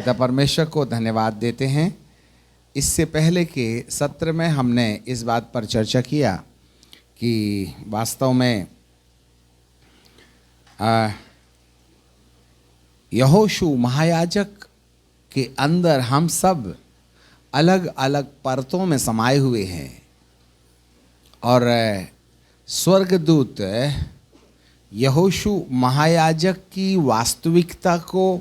पिता परमेश्वर को धन्यवाद देते हैं। इससे पहले के सत्र में हमने इस बात पर चर्चा किया कि वास्तव में यहोशू महायाजक के अंदर हम सब अलग अलग परतों में समाये हुए हैं और स्वर्गदूत यहोशू महायाजक की वास्तविकता को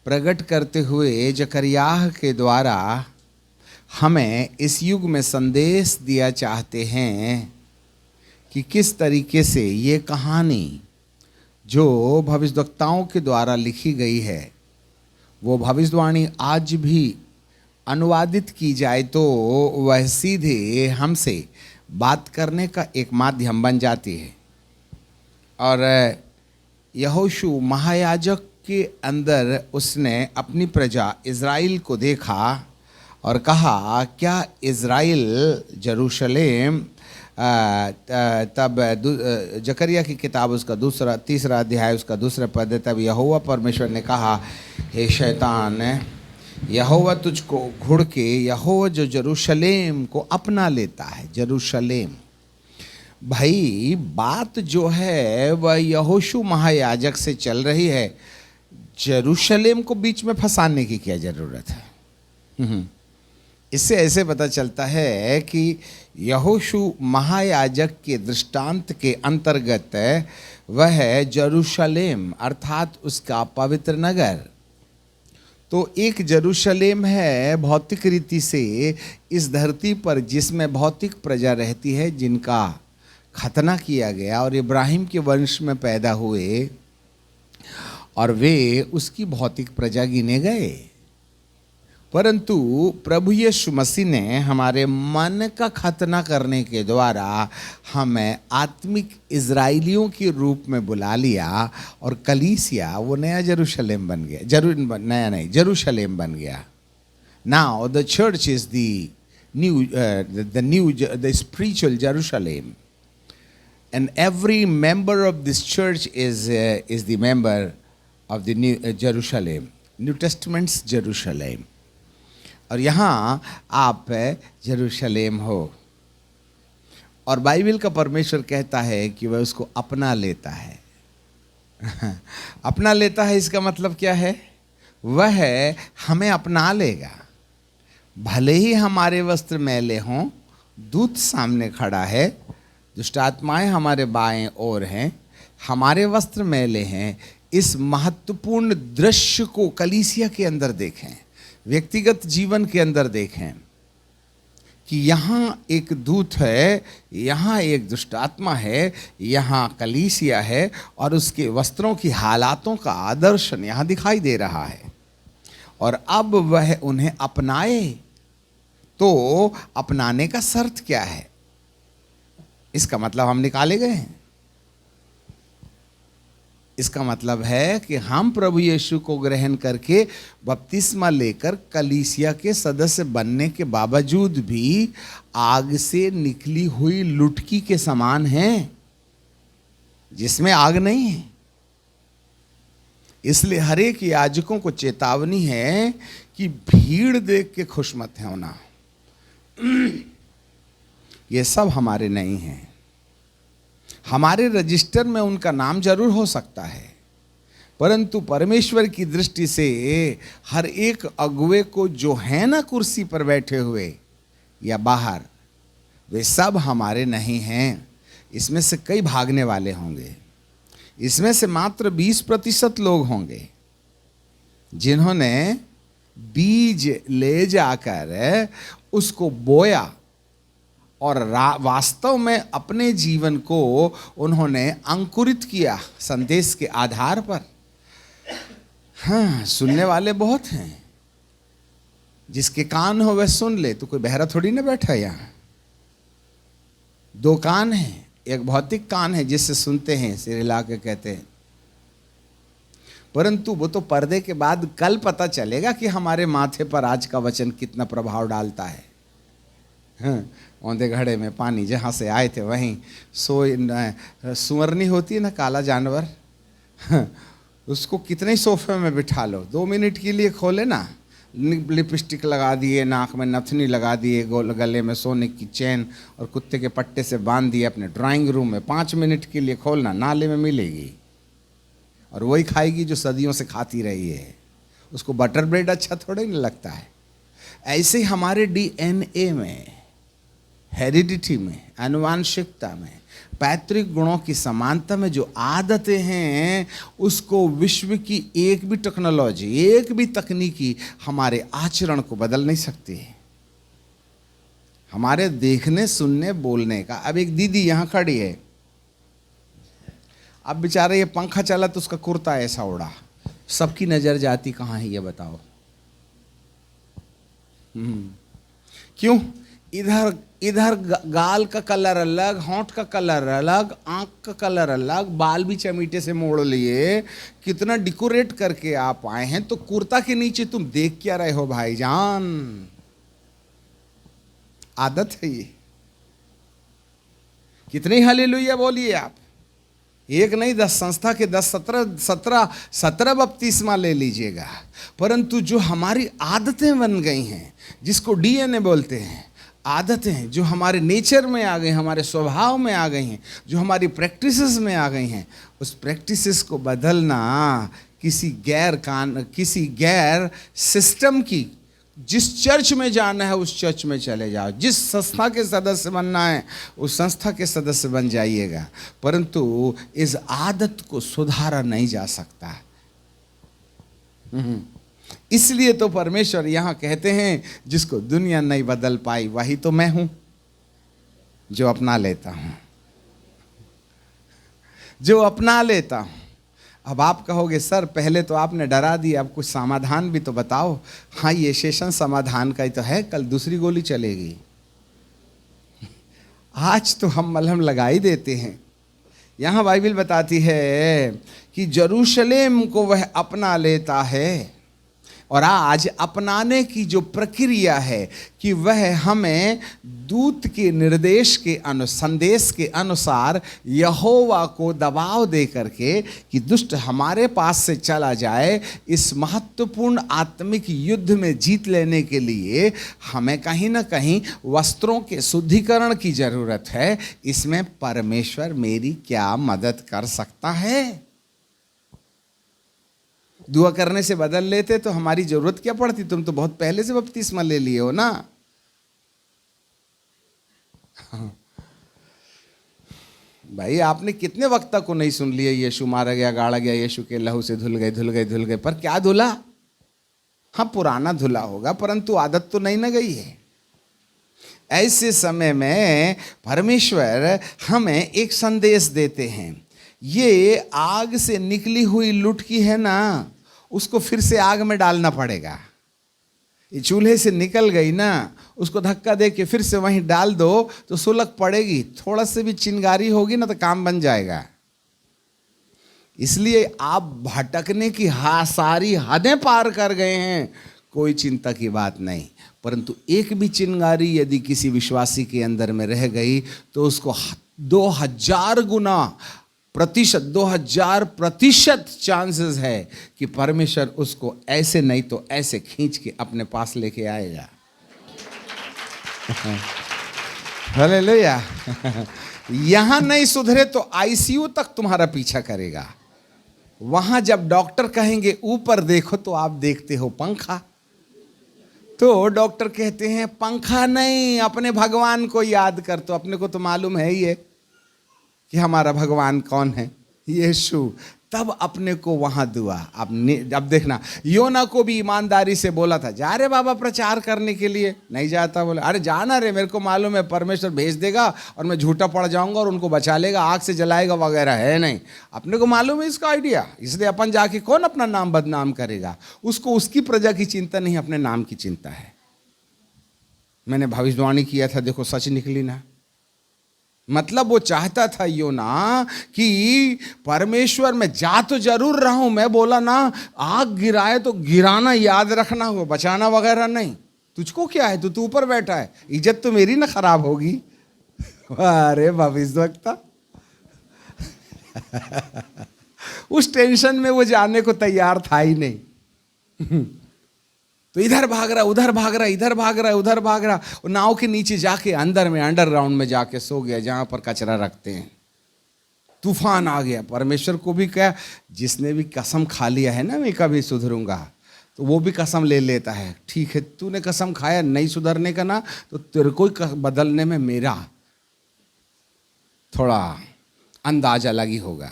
प्रकट करते हुए जकरियाह के द्वारा हमें इस युग में संदेश दिया चाहते हैं कि किस तरीके से ये कहानी जो भविष्यवक्ताओं के द्वारा लिखी गई है वो भविष्यवाणी आज भी अनुवादित की जाए तो वह सीधे हमसे बात करने का एक माध्यम बन जाती है। और यहोशू महायाजक के अंदर उसने अपनी प्रजा इज़राइल को देखा और कहा क्या इज़राइल यरूशलेम तब जकरिया की किताब उसका तीसरा अध्याय उसका दूसरा पद, तब यहोवा परमेश्वर ने कहा, हे शैतान, यहोवा तुझको घुड़ के, यहोवा जो यरूशलेम को अपना लेता है। यरूशलेम भाई, बात जो है वह यहोशू महायाजक से चल रही है। यरूशलेम को बीच में फंसाने की क्या जरूरत है? इससे ऐसे पता चलता है कि यहोशू महायाजक के दृष्टांत के अंतर्गत वह यरूशलेम अर्थात उसका पवित्र नगर, तो एक यरूशलेम है भौतिक रीति से इस धरती पर जिसमें भौतिक प्रजा रहती है जिनका खतना किया गया और इब्राहिम के वंश में पैदा हुए और वे उसकी भौतिक प्रजा गिने गए। परंतु प्रभु यीशु मसीह ने हमारे मन का खतना करने के द्वारा हमें आत्मिक इज़राइलियों के रूप में बुला लिया और कलीसिया वो नया यरूशलेम बन गया। नया नहीं, यरूशलेम बन गया। Now the church is the spiritual Jerusalem, and every member of this church is the member of the New Jerusalem, New Testament's Jerusalem। और यहाँ आप यरूशलेम हो और बाइबल का परमेश्वर कहता है कि वह उसको अपना लेता है। अपना लेता है इसका मतलब क्या है? वह हमें अपना लेगा। भले ही हमारे वस्त्र मैले हों, दूत सामने खड़ा है, दुष्ट आत्माएं हमारे बाएं ओर हैं, हमारे वस्त्र मैले हैं। इस महत्वपूर्ण दृश्य को कलीसिया के अंदर देखें, व्यक्तिगत जीवन के अंदर देखें कि यहाँ एक दूत है, यहाँ एक दुष्ट आत्मा है, यहाँ कलीसिया है और उसके वस्त्रों की हालातों का आदर्शन यहाँ दिखाई दे रहा है। और अब वह उन्हें अपनाए, तो अपनाने का शर्त क्या है? इसका मतलब हम निकाले गए हैं। इसका मतलब है कि हम प्रभु यीशु को ग्रहण करके बपतिस्मा लेकर कलीसिया के सदस्य बनने के बावजूद भी आग से निकली हुई लुटकी के समान हैं जिसमें आग नहीं है। इसलिए हर एक याजकों को चेतावनी है कि भीड़ देख के खुश मत होना। ये सब हमारे नहीं हैं। हमारे रजिस्टर में उनका नाम जरूर हो सकता है, परंतु परमेश्वर की दृष्टि से हर एक अगुवे को जो है ना कुर्सी पर बैठे हुए या बाहर, वे सब हमारे नहीं हैं। इसमें से कई भागने वाले होंगे। इसमें से मात्र 20% लोग होंगे जिन्होंने बीज ले जाकर उसको बोया और वास्तव में अपने जीवन को उन्होंने अंकुरित किया संदेश के आधार पर। हाँ, सुनने वाले बहुत हैं। जिसके कान हो वह सुन ले। तो कोई बहरा थोड़ी ना बैठा यहाँ। 2 कान हैं, एक भौतिक कान है जिससे सुनते हैं, सिर हिला के कहते हैं, परंतु वो तो पर्दे के बाद कल पता चलेगा कि हमारे माथे पर आज का वचन कितना प्रभाव डालता है। हाँ, औंधे घड़े में पानी, जहाँ से आए थे वहीं सुअरनी होती है ना, काला जानवर, उसको कितने ही सोफे में बिठा लो, 2 मिनट के लिए खोले ना, लिपस्टिक लगा दिए, नाक में नथनी लगा दिए, गले में सोने की चेन और कुत्ते के पट्टे से बांध दिए, अपने ड्राइंग रूम में 5 मिनट के लिए खोलना, नाले में मिलेगी और वही खाएगी जो सदियों से खाती रही है। उसको बटर ब्रेड अच्छा थोड़ा नहीं लगता है। ऐसे ही हमारे डीएनए में, हेरिडिटी में, आनुवांशिकता में, पैतृक गुणों की समानता में जो आदतें हैं, उसको विश्व की एक भी टेक्नोलॉजी, एक भी तकनीकी हमारे आचरण को बदल नहीं सकती है। हमारे देखने, सुनने, बोलने का। अब एक दीदी यहाँ खड़ी है, अब बेचारे ये पंखा चला तो उसका कुर्ता ऐसा उड़ा, सबकी नजर जाती कहाँ है ये बताओ? क्यों? इधर इधर गाल का कलर अलग, होंठ का कलर अलग, आंख का कलर अलग, बाल भी चमीटे से मोड़ लिए, कितना डेकोरेट करके आप आए हैं, तो कुर्ता के नीचे तुम देख क्या रहे हो भाईजान? आदत है ये। कितनी हालेलुया बोलिए आप। एक नहीं 10 संस्था के 10 17 बपतिस्मा ले लीजिएगा, परंतु जो हमारी आदतें बन गई हैं, जिसको डीएनए बोलते हैं, आदतें जो हमारे नेचर में आ गई, हमारे स्वभाव में आ गई हैं, जो हमारी प्रैक्टिसेस में आ गई हैं, उस प्रैक्टिसेस को बदलना किसी गैर सिस्टम की, जिस चर्च में जाना है उस चर्च में चले जाओ, जिस संस्था के सदस्य बनना है उस संस्था के सदस्य बन जाइएगा, परंतु इस आदत को सुधारा नहीं जा सकता। इसलिए तो परमेश्वर यहाँ कहते हैं, जिसको दुनिया नहीं बदल पाई वही तो मैं हूं, जो अपना लेता हूं, जो अपना लेता हूं। अब आप कहोगे सर पहले तो आपने डरा दिया, अब कुछ समाधान भी तो बताओ। हाँ, ये सेशन समाधान का ही तो है, कल दूसरी गोली चलेगी। आज तो हम मलहम लगा ही देते हैं। यहाँ बाइबल बताती है कि यरूशलेम को वह अपना लेता है, और आज अपनाने की जो प्रक्रिया है कि वह हमें दूत के निर्देश के संदेश के अनुसार यहोवा को दबाव दे करके कि दुष्ट हमारे पास से चला जाए, इस महत्वपूर्ण आत्मिक युद्ध में जीत लेने के लिए हमें कहीं ना कहीं वस्त्रों के शुद्धिकरण की जरूरत है। इसमें परमेश्वर मेरी क्या मदद कर सकता है? दुआ करने से बदल लेते तो हमारी जरूरत क्या पड़ती? तुम तो बहुत पहले से बपतिस्मा ले लिए हो ना। भाई आपने कितने वक्त तक को नहीं सुन लिया, यीशु मारा गया, गाड़ा गया, यीशु के लहू से धुल गए, पर क्या धुला? हाँ, पुराना धुला होगा, परंतु आदत तो नहीं ना गई है। ऐसे समय में परमेश्वर हमें एक संदेश देते हैं, ये आग से निकली हुई लुटकी है ना, उसको फिर से आग में डालना पड़ेगा। ये चूल्हे से निकल गई ना, उसको धक्का दे के फिर से वहीं डाल दो तो सुलग पड़ेगी, थोड़ा से भी चिंगारी होगी ना तो काम बन जाएगा। इसलिए आप भटकने की सारी हदें पार कर गए हैं, कोई चिंता की बात नहीं, परंतु एक भी चिंगारी यदि किसी विश्वासी के अंदर में रह गई तो उसको 2000% चांसेस है कि परमेश्वर उसको ऐसे नहीं तो ऐसे खींच के अपने पास लेके आएगा। हालेलुया। यहां नहीं सुधरे तो आईसीयू तक तुम्हारा पीछा करेगा। वहां जब डॉक्टर कहेंगे ऊपर देखो तो आप देखते हो पंखा, तो डॉक्टर कहते हैं पंखा नहीं, अपने भगवान को याद कर। तो अपने को तो मालूम है ही है कि हमारा भगवान कौन है, यीशु। तब अपने को वहां दुआ। अब देखना, योना को भी ईमानदारी से बोला था, जा रे बाबा प्रचार करने के लिए, नहीं जाता। बोले अरे जाना रे, मेरे को मालूम है परमेश्वर भेज देगा और मैं झूठा पड़ जाऊंगा और उनको बचा लेगा, आग से जलाएगा वगैरह, है नहीं। अपने को मालूम है इसका आइडिया, इसलिए अपन जाके कौन अपना नाम बदनाम करेगा। उसको उसकी प्रजा की चिंता नहीं, अपने नाम की चिंता है। मैंने भविष्यवाणी किया था, देखो सच निकली ना। मतलब वो चाहता था योना कि परमेश्वर मैं जा तो जरूर रहा हूं, मैं बोला ना आग गिराए तो गिराना याद रखना, हो बचाना वगैरह नहीं। तुझको क्या है, तू ऊपर बैठा है, इज्जत तो मेरी ना खराब होगी। अरे भविष्यवक्ता उस टेंशन में वो जाने को तैयार था ही नहीं। तो इधर भाग रहा, उधर भाग रहा, इधर भाग रहा, उधर भाग रहा, और नाव के नीचे जाके अंदर में अंडरग्राउंड में जाके सो गया, जहां पर कचरा रखते हैं। तूफान आ गया। परमेश्वर को भी क्या, जिसने भी कसम खा लिया है ना मैं कभी सुधरूंगा, तो वो भी कसम ले लेता है। ठीक है, तूने कसम खाया नहीं सुधरने का ना, तो तेरे को बदलने में मेरा थोड़ा अंदाज अलग ही होगा।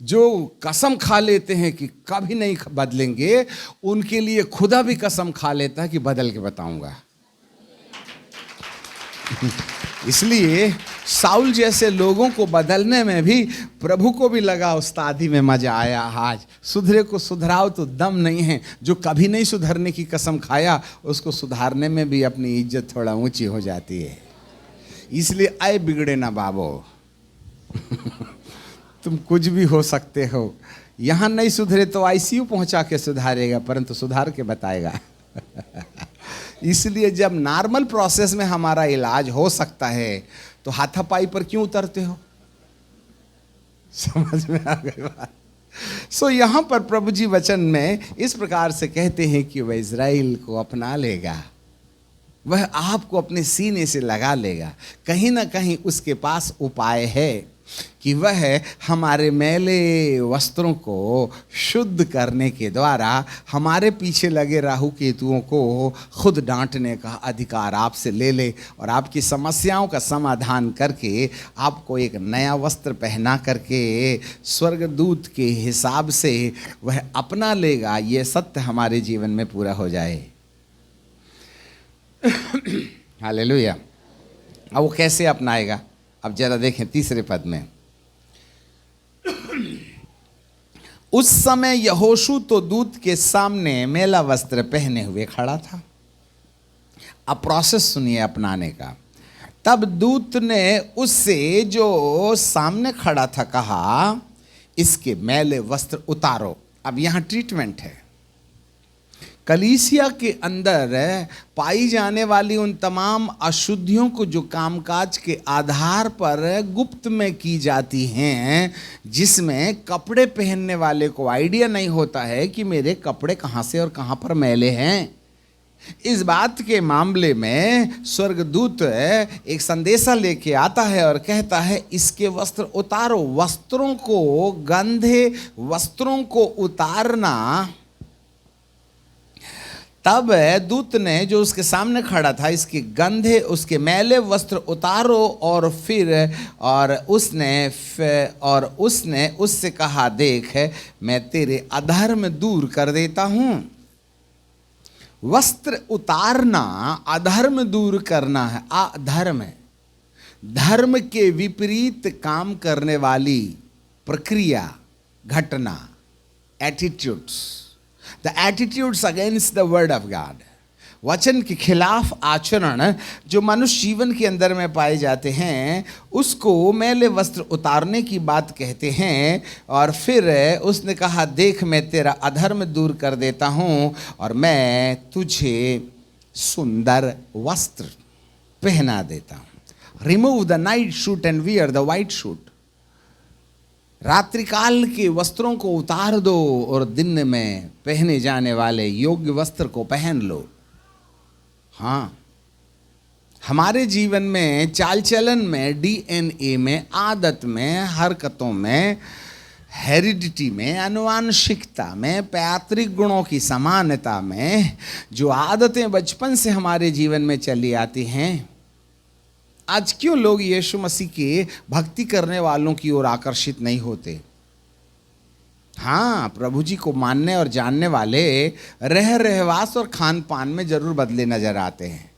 जो कसम खा लेते हैं कि कभी नहीं बदलेंगे, उनके लिए खुदा भी कसम खा लेता है कि बदल के बताऊंगा। इसलिए साउल जैसे लोगों को बदलने में भी प्रभु को भी लगा उस्तादी में मजा आया। आज सुधरे को सुधराओ तो दम नहीं है। जो कभी नहीं सुधरने की कसम खाया, उसको सुधारने में भी अपनी इज्जत थोड़ा ऊंची हो जाती है। इसलिए आए बिगड़े ना बाबो। तुम कुछ भी हो सकते हो। यहां नहीं सुधरे तो आईसीयू पहुंचा के सुधारेगा, परंतु सुधार के बताएगा। इसलिए जब नॉर्मल प्रोसेस में हमारा इलाज हो सकता है, तो हाथापाई पर क्यों उतरते हो? समझ में आ गई बात? सो यहां पर प्रभु जी वचन में इस प्रकार से कहते हैं कि वह इज़राइल को अपना लेगा, वह आपको अपने सीने से लगा लेगा। कहीं ना कहीं उसके पास उपाय है कि वह हमारे मैले वस्त्रों को शुद्ध करने के द्वारा हमारे पीछे लगे राहु केतुओं को खुद डांटने का अधिकार आपसे ले ले, और आपकी समस्याओं का समाधान करके आपको एक नया वस्त्र पहना करके स्वर्गदूत के हिसाब से वह अपना लेगा। ये सत्य हमारे जीवन में पूरा हो जाए। हालेलुया। अब वो कैसे अपनाएगा? अब जरा देखें तीसरे पद में, उस समय यहोशू तो दूत के सामने मेला वस्त्र पहने हुए खड़ा था। अब प्रोसेस सुनिए अपनाने का। तब दूत ने उससे जो सामने खड़ा था कहा, इसके मैले वस्त्र उतारो। अब यहां ट्रीटमेंट है। कलीसिया के अंदर पाई जाने वाली उन तमाम अशुद्धियों को जो कामकाज के आधार पर गुप्त में की जाती हैं, जिसमें कपड़े पहनने वाले को आइडिया नहीं होता है कि मेरे कपड़े कहाँ से और कहाँ पर मैले हैं, इस बात के मामले में स्वर्गदूत एक संदेशा लेके आता है और कहता है, इसके वस्त्र उतारो। वस्त्रों को, गंधे वस्त्रों को उतारना। तब दूत ने जो उसके सामने खड़ा था, इसके गंधे, उसके मैले वस्त्र उतारो, और फिर उसने उससे कहा, देख मैं तेरे अधर्म दूर कर देता हूं। वस्त्र उतारना अधर्म दूर करना है। अधर्म है धर्म के विपरीत काम करने वाली प्रक्रिया, घटना, attitudes, the attitudes against the word of God. वचन के खिलाफ आचरण जो मनुष्य जीवन के अंदर में पाए जाते हैं, उसको मैले वस्त्र उतारने की बात कहते हैं। और फिर उसने कहा, देख मैं तेरा अधर्म दूर कर देता हूं और मैं तुझे सुंदर वस्त्र पहना देता हूं। Remove the night suit and wear the white suit. रात्रिकाल के वस्त्रों को उतार दो और दिन में पहने जाने वाले योग्य वस्त्र को पहन लो। हाँ, हमारे जीवन में, चाल चलन में, डीएनए में, आदत में, हरकतों में, हेरिडिटी में, आनुवांशिकता में, पैतृक गुणों की समानता में जो आदतें बचपन से हमारे जीवन में चली आती हैं, आज क्यों लोग यीशु मसीह के भक्ति करने वालों की ओर आकर्षित नहीं होते? हाँ, प्रभु जी को मानने और जानने वाले रहवास और खान पान में जरूर बदले नजर आते हैं।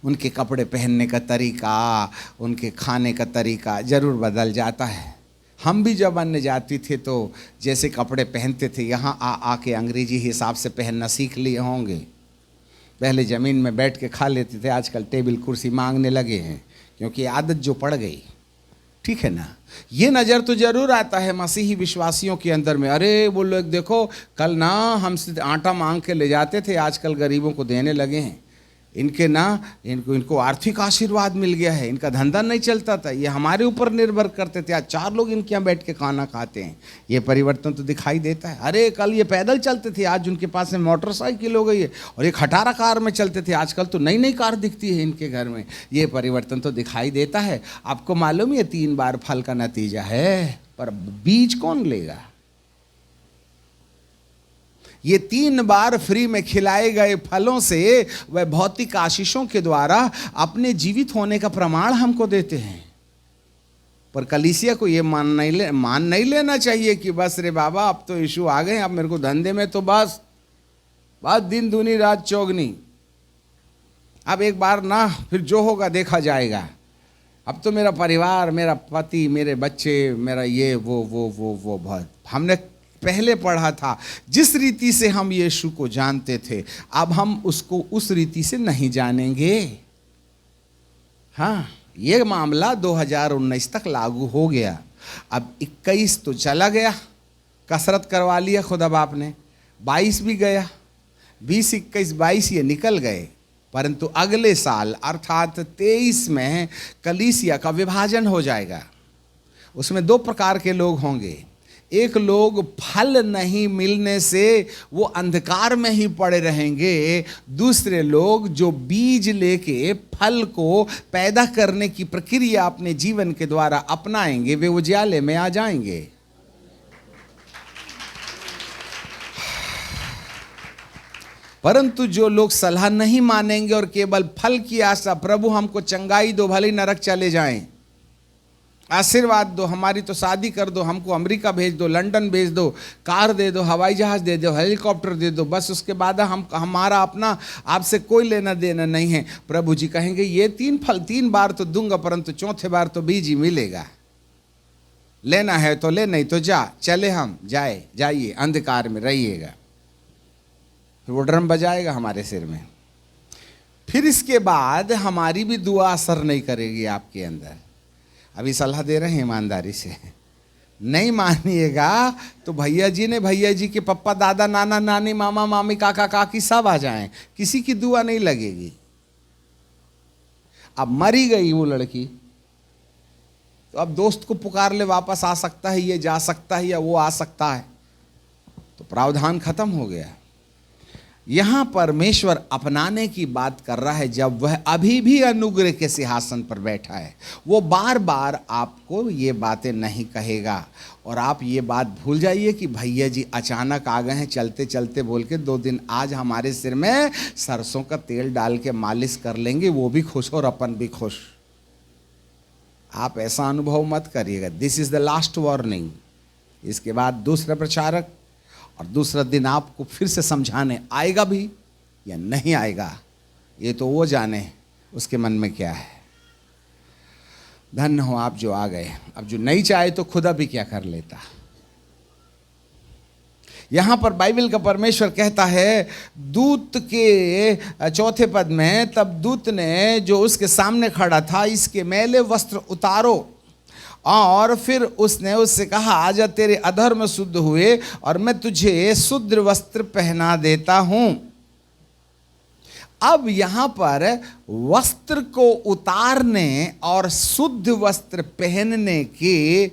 उनके कपड़े पहनने का तरीका, उनके खाने का तरीका जरूर बदल जाता है। हम भी जब अन्य जाति थे तो जैसे कपड़े पहनते थे, यहाँ आके अंग्रेजी हिसाब से पहनना सीख लिए होंगे। पहले ज़मीन में बैठ के खा लेते थे, आजकल टेबल कुर्सी मांगने लगे हैं, क्योंकि आदत जो पड़ गई। ठीक है ना? ये नज़र तो जरूर आता है मसीही विश्वासियों के अंदर में, अरे वो लोग देखो, कल ना हमसे आटा मांग के ले जाते थे, आजकल गरीबों को देने लगे हैं। इनके ना इनको आर्थिक आशीर्वाद मिल गया है, इनका धंधा नहीं चलता था, ये हमारे ऊपर निर्भर करते थे, आज 4 लोग इनके यहाँ बैठ के खाना खाते हैं। ये परिवर्तन तो दिखाई देता है। अरे कल ये पैदल चलते थे, आज उनके पास में मोटरसाइकिल हो गई है, और एक खटारा कार में चलते थे, आजकल तो नई नई कार दिखती है इनके घर में। ये परिवर्तन तो दिखाई देता है। आपको मालूम ये 3 बार फल का नतीजा है, पर बीज कौन लेगा? ये 3 बार फ्री में खिलाए गए फलों से वह भौतिक आशीषों के द्वारा अपने जीवित होने का प्रमाण हमको देते हैं। पर कलीसिया को ये मान नहीं लेना चाहिए कि बस रे बाबा अब तो यीशु आ गए, अब मेरे को धंधे में तो बस दिन दूनी रात चौगनी, अब एक बार ना फिर जो होगा देखा जाएगा, अब तो मेरा परिवार, मेरा पति, मेरे बच्चे, मेरा ये वो बहुत। हमने पहले पढ़ा था, जिस रीति से हम यीशु को जानते थे अब हम उसको उस रीति से नहीं जानेंगे। हाँ, ये मामला 2019 तक लागू हो गया। अब 21 तो चला गया, कसरत करवा लिया खुदा बाप ने, 22 भी गया, 20, 21, 22 ये निकल गए। परंतु अगले साल अर्थात 23 में कलीसिया का विभाजन हो जाएगा। उसमें 2 प्रकार के लोग होंगे। एक लोग फल नहीं मिलने से वो अंधकार में ही पड़े रहेंगे, दूसरे लोग जो बीज लेके फल को पैदा करने की प्रक्रिया अपने जीवन के द्वारा अपनाएंगे, वे उजाले में आ जाएंगे। परंतु जो लोग सलाह नहीं मानेंगे और केवल फल की आशा, प्रभु हमको चंगाई दो, भले नरक चले जाएं, आशीर्वाद दो, हमारी तो शादी कर दो, हमको अमेरिका भेज दो, लंदन भेज दो, कार दे दो, हवाई जहाज दे दो, हेलीकॉप्टर दे दो, बस उसके बाद हमारा अपना आपसे कोई लेना देना नहीं है। प्रभु जी कहेंगे ये 3 बार तो दूंगा, परंतु 4थे बार तो बीज ही मिलेगा। लेना है तो ले, नहीं तो जा, चले हम जाइए, अंधकार में रहिएगा। फिर वो ड्रम बजाएगा हमारे सिर में। फिर इसके बाद हमारी भी दुआ असर नहीं करेगी आपके अंदर। अभी सलाह दे रहे हैं ईमानदारी से, नहीं मानिएगा तो भैया जी के पप्पा, दादा, नाना, नानी, मामा, मामी, काका, काकी सब आ जाएं, किसी की दुआ नहीं लगेगी। अब मरी गई वो लड़की तो अब दोस्त को पुकार ले, वापस आ सकता है, ये जा सकता है या वो आ सकता है, तो प्रावधान खत्म हो गया। यहां परमेश्वर अपनाने की बात कर रहा है। जब वह अभी भी अनुग्रह के सिंहासन पर बैठा है, वो बार बार आपको ये बातें नहीं कहेगा। और आप ये बात भूल जाइए कि भैया जी अचानक आ गए हैं चलते चलते बोल के 2 दिन आज हमारे सिर में सरसों का तेल डाल के मालिश कर लेंगे, वो भी खुश और अपन भी खुश। आप ऐसा अनुभव मत करिएगा। This is the last warning. इसके बाद दूसरा प्रचारक और दूसरा दिन आपको फिर से समझाने आएगा भी या नहीं आएगा, ये तो वो जाने उसके मन में क्या है। धन्य हो आप जो आ गए। अब जो नहीं चाहे तो खुदा भी क्या कर लेता। यहां पर बाइबल का परमेश्वर कहता है दूत के 4थे पद में, तब दूत ने जो उसके सामने खड़ा था, इसके मैले वस्त्र उतारो, और फिर उसने उससे कहा आजा तेरे अधर्म शुद्ध हुए और मैं तुझे शुद्ध वस्त्र पहना देता हूं। अब यहां पर वस्त्र को उतारने और शुद्ध वस्त्र पहनने के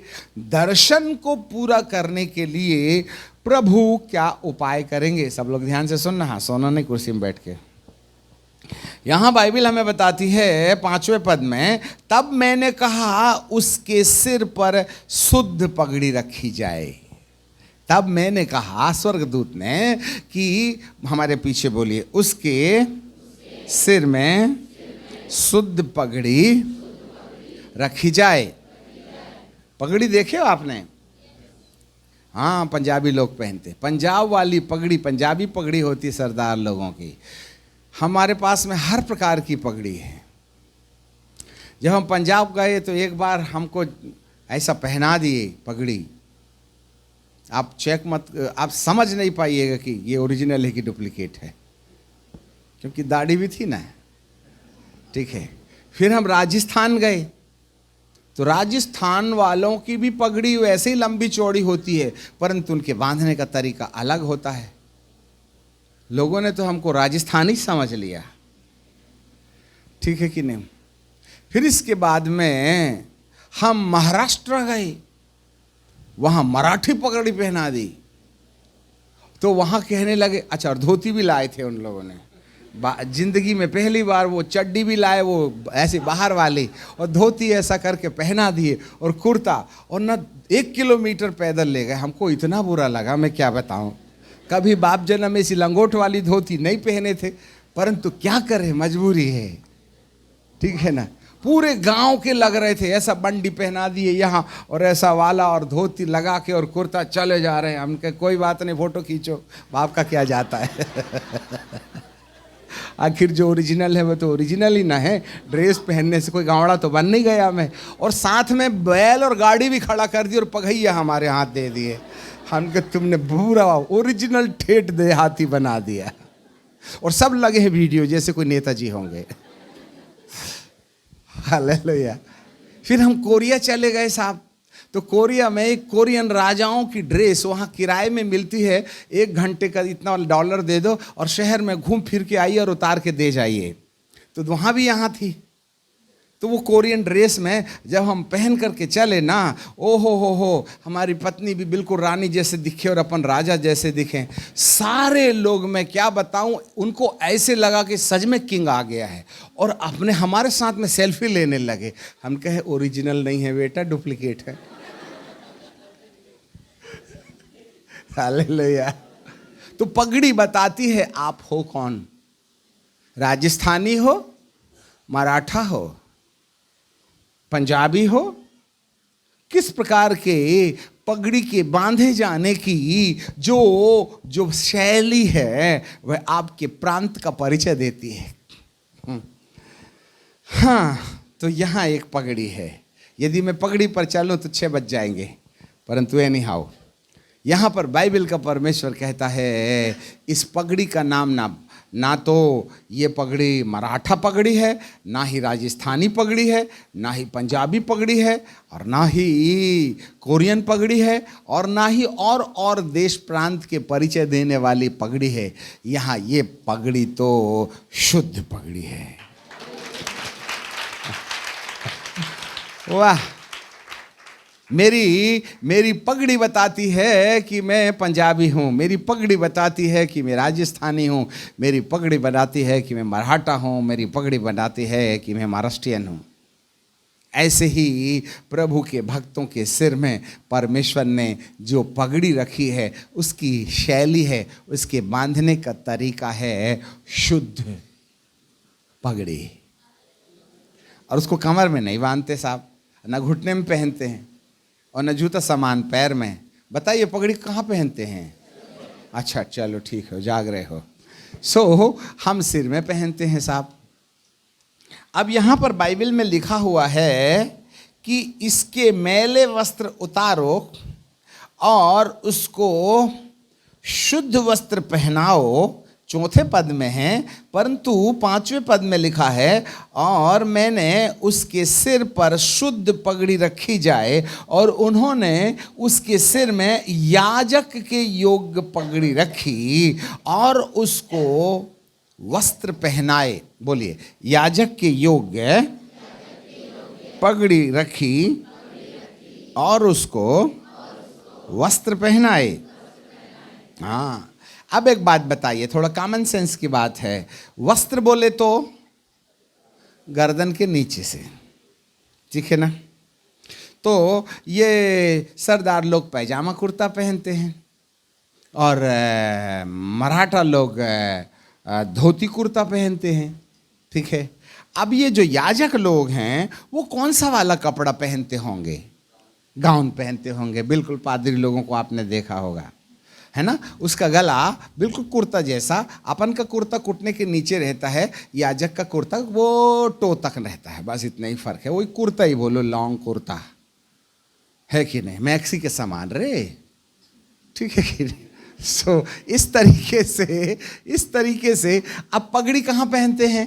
दर्शन को पूरा करने के लिए प्रभु क्या उपाय करेंगे। सब लोग ध्यान से सुनना। हाँ, सोना नहीं, कुर्सी में बैठ के। यहां बाइबल हमें बताती है 5वें पद में, तब मैंने कहा उसके सिर पर शुद्ध पगड़ी रखी जाए। तब मैंने कहा, स्वर्गदूत ने, कि हमारे पीछे बोलिए, उसके सिर में शुद्ध पगड़ी रखी जाए। पगड़ी देखे हो आपने? हाँ, पंजाबी लोग पहनते, पंजाब वाली पगड़ी, पंजाबी पगड़ी होती सरदार लोगों की। हमारे पास में हर प्रकार की पगड़ी है। जब हम पंजाब गए तो एक बार हमको ऐसा पहना दिए पगड़ी, आप चेक मत, आप समझ नहीं पाइएगा कि ये ओरिजिनल है कि डुप्लीकेट है, क्योंकि दाढ़ी भी थी ना। ठीक है। फिर हम राजस्थान गए तो राजस्थान वालों की भी पगड़ी वैसे ही लंबी चौड़ी होती है, परंतु उनके बांधने का तरीका अलग होता है। लोगों ने तो हमको राजस्थानी समझ लिया। ठीक है कि नहीं। फिर इसके बाद में हम महाराष्ट्र गए, वहां मराठी पगड़ी पहना दी। तो वहां कहने लगे, अच्छा, और धोती भी लाए थे उन लोगों ने, जिंदगी में पहली बार वो चड्डी भी लाए, वो ऐसी बाहर वाली, और धोती ऐसा करके पहना दिए और कुर्ता, और ना 1 किलोमीटर पैदल ले गए। हमको इतना बुरा लगा, मैं क्या बताऊं। कभी बाप जन्म में ऐसी लंगोट वाली धोती नहीं पहने थे, परंतु क्या करें, मजबूरी है, ठीक है ना। पूरे गांव के लग रहे थे, ऐसा बंडी पहना दिए यहाँ, और ऐसा वाला, और धोती लगा के और कुर्ता, चले जा रहे हैं। हम कहे कोई बात नहीं, फोटो खींचो, बाप का क्या जाता है। आखिर जो ओरिजिनल है वो तो ओरिजिनल ही ना है, ड्रेस पहनने से कोई गावड़ा तो बन नहीं गया मैं। और साथ में बैल और गाड़ी भी खड़ा कर दी और पगैया हमारे हाथ दे दिए। हम कहे तुमने पूरा ओरिजिनल ठेठ देहाती बना दिया। और सब लगे हैं वीडियो जैसे कोई नेताजी होंगे। हालेलुया। फिर हम कोरिया चले गए साहब। तो कोरिया में एक कोरियन राजाओं की ड्रेस वहाँ किराए में मिलती है, 1 घंटे का इतना $1 दे दो और शहर में घूम फिर के आइए और उतार के दे जाइए। तो वहाँ भी यहाँ थी। तो वो कोरियन ड्रेस में जब हम पहन करके चले ना, ओ हो, हमारी पत्नी भी बिल्कुल रानी जैसे दिखे और अपन राजा जैसे दिखे। सारे लोग, मैं क्या बताऊं, उनको ऐसे लगा कि सच में किंग आ गया है, और अपने हमारे साथ में सेल्फी लेने लगे। हम कहे ओरिजिनल नहीं है बेटा, डुप्लीकेट है। हालेलुया। तो पगड़ी बताती है आप हो कौन, राजस्थानी हो, मराठा हो, पंजाबी हो, किस प्रकार के पगड़ी के बांधे जाने की जो शैली है वह आपके प्रांत का परिचय देती है। हाँ, तो यहाँ एक पगड़ी है। यदि मैं पगड़ी पर चलूँ तो 6 बज जाएंगे, परंतु एनी हाउ, यहाँ पर बाइबल का परमेश्वर कहता है इस पगड़ी का नाम ना तो ये पगड़ी मराठा पगड़ी है, ना ही राजस्थानी पगड़ी है, ना ही पंजाबी पगड़ी है, और ना ही कोरियन पगड़ी है, और ना ही और देश प्रांत के परिचय देने वाली पगड़ी है। यहाँ ये पगड़ी तो शुद्ध पगड़ी है। वाह। मेरी पगड़ी बताती है कि मैं पंजाबी हूँ, मेरी पगड़ी बताती है कि मैं राजस्थानी हूँ, मेरी पगड़ी बताती है कि मैं मराठा हूँ, मेरी पगड़ी बताती है कि मैं महाराष्ट्रियन हूँ। ऐसे ही प्रभु के भक्तों के सिर में परमेश्वर ने जो पगड़ी रखी है, उसकी शैली है, उसके बांधने का तरीका है शुद्ध पगड़ी। और उसको कमर में नहीं बांधते साहब, ना घुटने में पहनते हैं, और न जूता सामान पैर में। बताइए पगड़ी कहाँ पहनते हैं? अच्छा चलो ठीक है, जाग रहे हो। हम सिर में पहनते हैं साहब। अब यहाँ पर बाइबल में लिखा हुआ है कि इसके मैले वस्त्र उतारो और उसको शुद्ध वस्त्र पहनाओ, 4 पद में है, परंतु 5वें पद में लिखा है और मैंने उसके सिर पर शुद्ध पगड़ी रखी जाए, और उन्होंने उसके सिर में याजक के योग्य पगड़ी रखी और उसको वस्त्र पहनाए। बोलिए, याजक के योग्य पगड़ी रखी और उसको वस्त्र पहनाए। हाँ, अब एक बात बताइए, थोड़ा कॉमन सेंस की बात है। वस्त्र बोले तो गर्दन के नीचे से, ठीक है ना। तो ये सरदार लोग पैजामा कुर्ता पहनते हैं, और मराठा लोग धोती कुर्ता पहनते हैं, ठीक है। अब ये जो याजक लोग हैं वो कौन सा वाला कपड़ा पहनते होंगे? गाउन पहनते होंगे। बिल्कुल, पादरी लोगों को आपने देखा होगा, है ना, उसका गला बिल्कुल कुर्ता जैसा। अपन का कुर्ता घुटने के नीचे रहता है, याजक का कुर्ता वो टो तक रहता है, बस इतना ही फर्क है। वही कुर्ता ही बोलो, लॉन्ग कुर्ता है कि नहीं, मैक्सी के समान रे, ठीक है कि नहीं। इस तरीके से अब पगड़ी कहाँ पहनते हैं?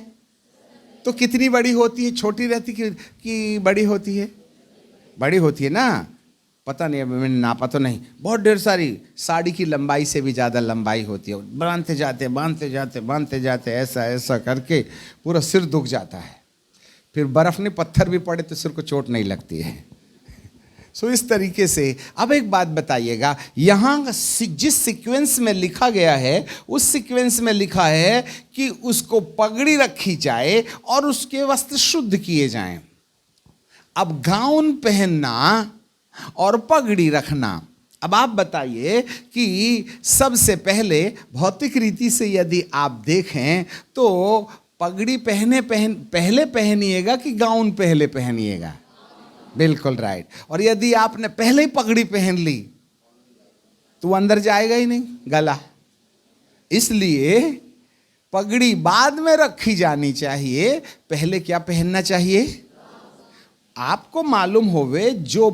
तो कितनी बड़ी होती है? छोटी रहती कि बड़ी होती है? बड़ी होती है ना, पता नहीं, मैंने नापा तो नहीं। बहुत ढेर सारी, साड़ी की लंबाई से भी ज़्यादा लंबाई होती है। बांधते जाते ऐसा करके पूरा सिर दुख जाता है। फिर बर्फ नहीं पत्थर भी पड़े तो सिर को चोट नहीं लगती है। सो इस तरीके से अब एक बात बताइएगा, यहां जिस सीक्वेंस में लिखा गया है उस सीक्वेंस में लिखा है कि उसको पगड़ी रखी जाए और उसके वस्त्र शुद्ध किए जाएं। अब गाउन पहनना और पगड़ी रखना, अब आप बताइए कि सबसे पहले भौतिक रीति से यदि आप देखें तो पगड़ी पहले पहनिएगा कि गाउन पहले पहनिएगा? बिल्कुल राइट। और यदि आपने पहले ही पगड़ी पहन ली तो वो अंदर जाएगा ही नहीं, गला। इसलिए पगड़ी बाद में रखी जानी चाहिए, पहले क्या पहनना चाहिए? आपको मालूम होवे जो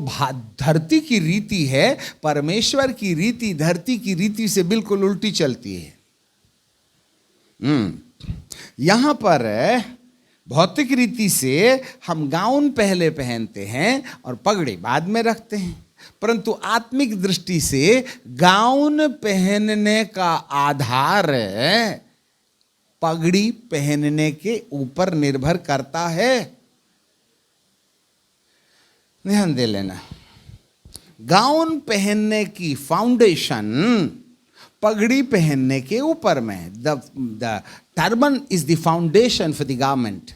धरती की रीति है, परमेश्वर की रीति धरती की रीति से बिल्कुल उल्टी चलती है। यहां पर भौतिक रीति से हम गाउन पहले पहनते हैं और पगड़ी बाद में रखते हैं, परंतु आत्मिक दृष्टि से गाउन पहनने का आधार पगड़ी पहनने के ऊपर निर्भर करता है। ध्यान दे लेना, गाउन पहनने की फाउंडेशन पगड़ी पहनने के ऊपर में, the turban is the foundation for the garment.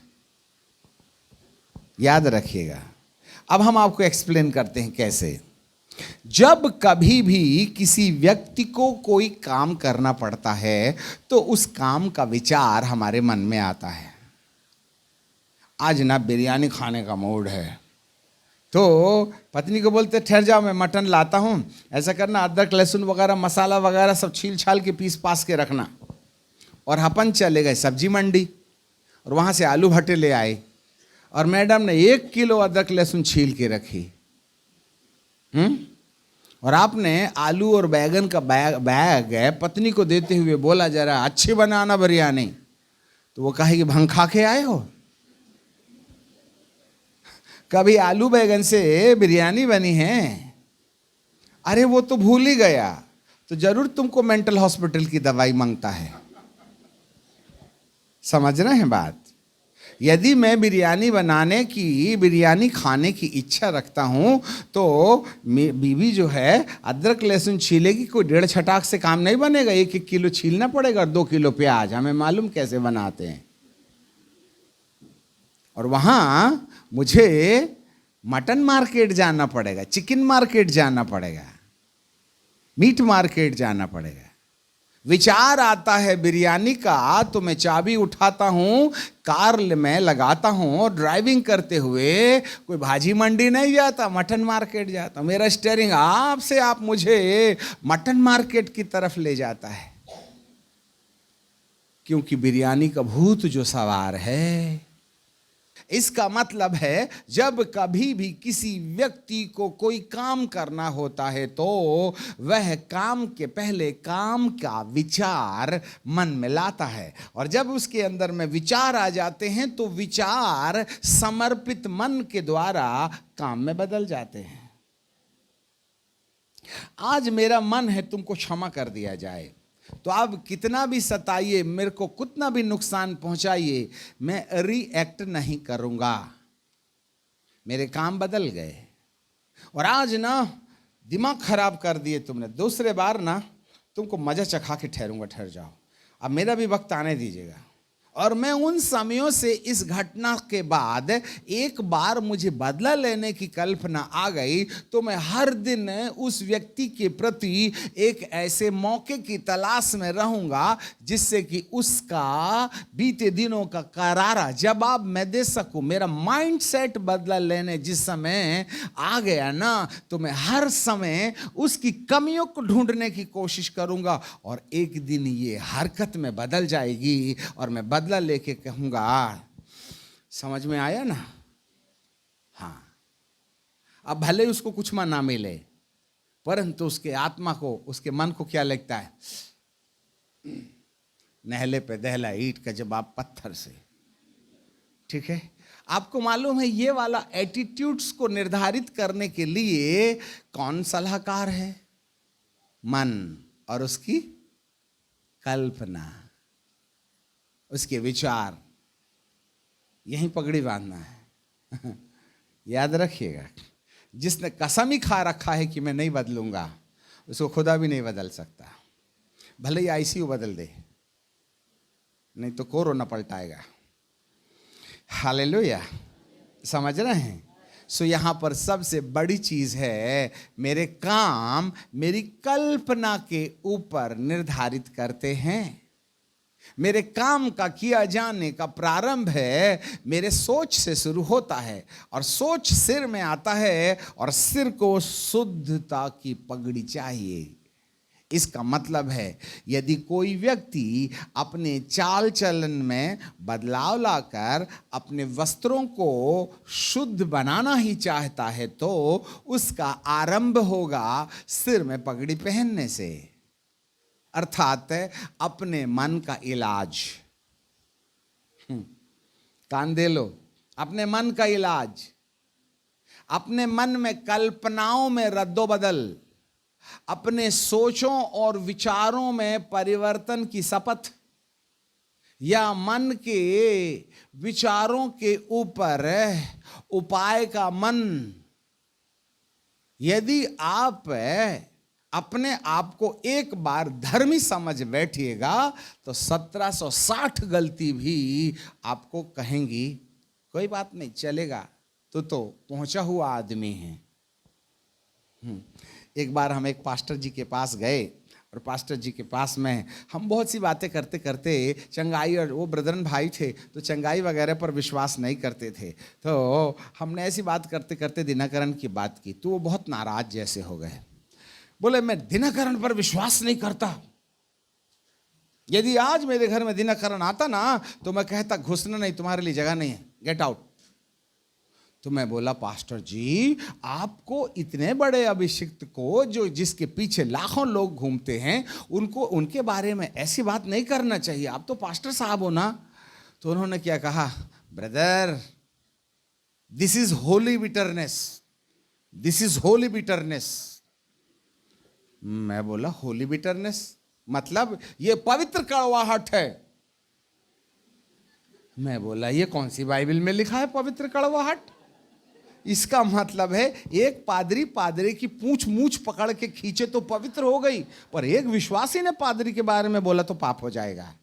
याद रखिएगा। अब हम आपको एक्सप्लेन करते हैं कैसे। जब कभी भी किसी व्यक्ति को कोई काम करना पड़ता है तो उस काम का विचार हमारे मन में आता है। आज ना बिरयानी खाने का मूड है तो पत्नी को बोलते ठहर जाओ मैं मटन लाता हूँ, ऐसा करना अदरक लहसुन वगैरह मसाला वगैरह सब छील छाल के पीस पास के रखना। और अपन चले गए सब्जी मंडी और वहाँ से आलू भट्टे ले आए और मैडम ने 1 किलो अदरक लहसुन छील के रखी। और आपने आलू और बैगन का बैग पत्नी को देते हुए बोला जरा अच्छी बनाना बिरयानी, तो वो कहेगी भंग खा के आए हो? कभी आलू बैगन से बिरयानी बनी है? अरे वो तो भूल ही गया, तो जरूर तुमको मेंटल हॉस्पिटल की दवाई मांगता है। समझना है बात। यदि मैं बिरयानी खाने की इच्छा रखता हूं तो बीवी जो है अदरक लहसुन छीलेगी, कोई 1.5 छटाक से काम नहीं बनेगा। 1-1 किलो छीलना पड़ेगा, 2 किलो प्याज, हमें मालूम कैसे बनाते हैं। और वहां मुझे मटन मार्केट जाना पड़ेगा, चिकन मार्केट जाना पड़ेगा, मीट मार्केट जाना पड़ेगा। विचार आता है बिरयानी का तो मैं चाबी उठाता हूं, कार में लगाता हूं और ड्राइविंग करते हुए कोई भाजी मंडी नहीं जाता, मटन मार्केट जाता। मेरा स्टीयरिंग आप मुझे मटन मार्केट की तरफ ले जाता है, क्योंकि बिरयानी का भूत जो सवार है। इसका मतलब है जब कभी भी किसी व्यक्ति को कोई काम करना होता है तो वह काम के पहले काम का विचार मन में लाता है, और जब उसके अंदर में विचार आ जाते हैं तो विचार समर्पित मन के द्वारा काम में बदल जाते हैं। आज मेरा मन है तुमको क्षमा कर दिया जाए, तो आप कितना भी सताइए, मेरे को कितना भी नुकसान पहुंचाइए, मैं रिएक्ट नहीं करूंगा। मेरे काम बदल गए। और आज ना दिमाग खराब कर दिए तुमने, दूसरे बार ना तुमको मजा चखा के ठहरूंगा, ठहर जाओ, अब मेरा भी वक्त आने दीजिएगा। और मैं उन समयों से इस घटना के बाद एक बार मुझे बदला लेने की कल्पना आ गई तो मैं हर दिन उस व्यक्ति के प्रति एक ऐसे मौके की तलाश में रहूंगा जिससे कि उसका बीते दिनों का करारा जवाब मैं दे सकूं। मेरा माइंड सेट बदला लेने जिस समय आ गया ना, तो मैं हर समय उसकी कमियों को ढूंढने की कोशिश करूंगा और एक दिन ये हरकत में बदल जाएगी और मैं बदला लेके कहूंगा। समझ में आया ना? हाँ, अब भले उसको कुछ ना मिले, परंतु उसके आत्मा को, उसके मन को क्या लगता है? नहले पे दहला ईंट का जवाब पत्थर से। ठीक है, आपको मालूम है ये वाला एटीट्यूड्स को निर्धारित करने के लिए कौन सलाहकार है? मन और उसकी कल्पना, उसके विचार। यहीं पगड़ी बांधना है। याद रखिएगा, जिसने कसम ही खा रखा है कि मैं नहीं बदलूंगा, उसको खुदा भी नहीं बदल सकता। भले ही आईसीयू बदल दे, नहीं तो कोरोना पलटाएगा। हालेलुया, समझ रहे हैं? सो यहाँ पर सबसे बड़ी चीज है, मेरे काम मेरी कल्पना के ऊपर निर्धारित करते हैं। मेरे काम का किया जाने का प्रारंभ है मेरे सोच से शुरू होता है, और सोच सिर में आता है, और सिर को शुद्धता की पगड़ी चाहिए। इसका मतलब है, यदि कोई व्यक्ति अपने चाल चलन में बदलाव लाकर अपने वस्त्रों को शुद्ध बनाना ही चाहता है, तो उसका आरंभ होगा सिर में पगड़ी पहनने से, अर्थात अपने मन का इलाज। कान दे लो, अपने मन का इलाज, अपने मन में कल्पनाओं में रद्दोबदल, अपने सोचों और विचारों में परिवर्तन की शपथ, या मन के विचारों के ऊपर उपाय का मन। यदि आप अपने आप को एक बार धर्मी समझ बैठिएगा, तो 1760 गलती भी आपको कहेंगी कोई बात नहीं, चलेगा, तो पहुंचा हुआ आदमी है। एक बार हम एक पास्टर जी के पास गए, और पास्टर जी के पास में हम बहुत सी बातें करते करते चंगाई, और वो ब्रदरन भाई थे तो चंगाई वगैरह पर विश्वास नहीं करते थे, तो हमने ऐसी बात करते करते दिनकरण की बात की, तो वो बहुत नाराज जैसे हो गए। बोले, मैं दिनकरण पर विश्वास नहीं करता। यदि आज मेरे घर में दिनकरण आता ना, तो मैं कहता घुसना नहीं, तुम्हारे लिए जगह नहीं है, गेट आउट। तो मैं बोला, पास्टर जी, आपको इतने बड़े अभिषिक्त को, जो जिसके पीछे लाखों लोग घूमते हैं, उनको उनके बारे में ऐसी बात नहीं करना चाहिए, आप तो पास्टर साहब हो ना। तो उन्होंने क्या कहा, brother, this is Holi bitterness, this is Holi bitterness. मैं बोला, होली बिटरनेस मतलब ये पवित्र कड़वाहट है। मैं बोला, ये कौन सी बाइबल में लिखा है पवित्र कड़वाहट? इसका मतलब है एक पादरी की पूंछ मूछ पकड़ के खींचे तो पवित्र हो गई, पर एक विश्वासी ने पादरी के बारे में बोला तो पाप हो जाएगा।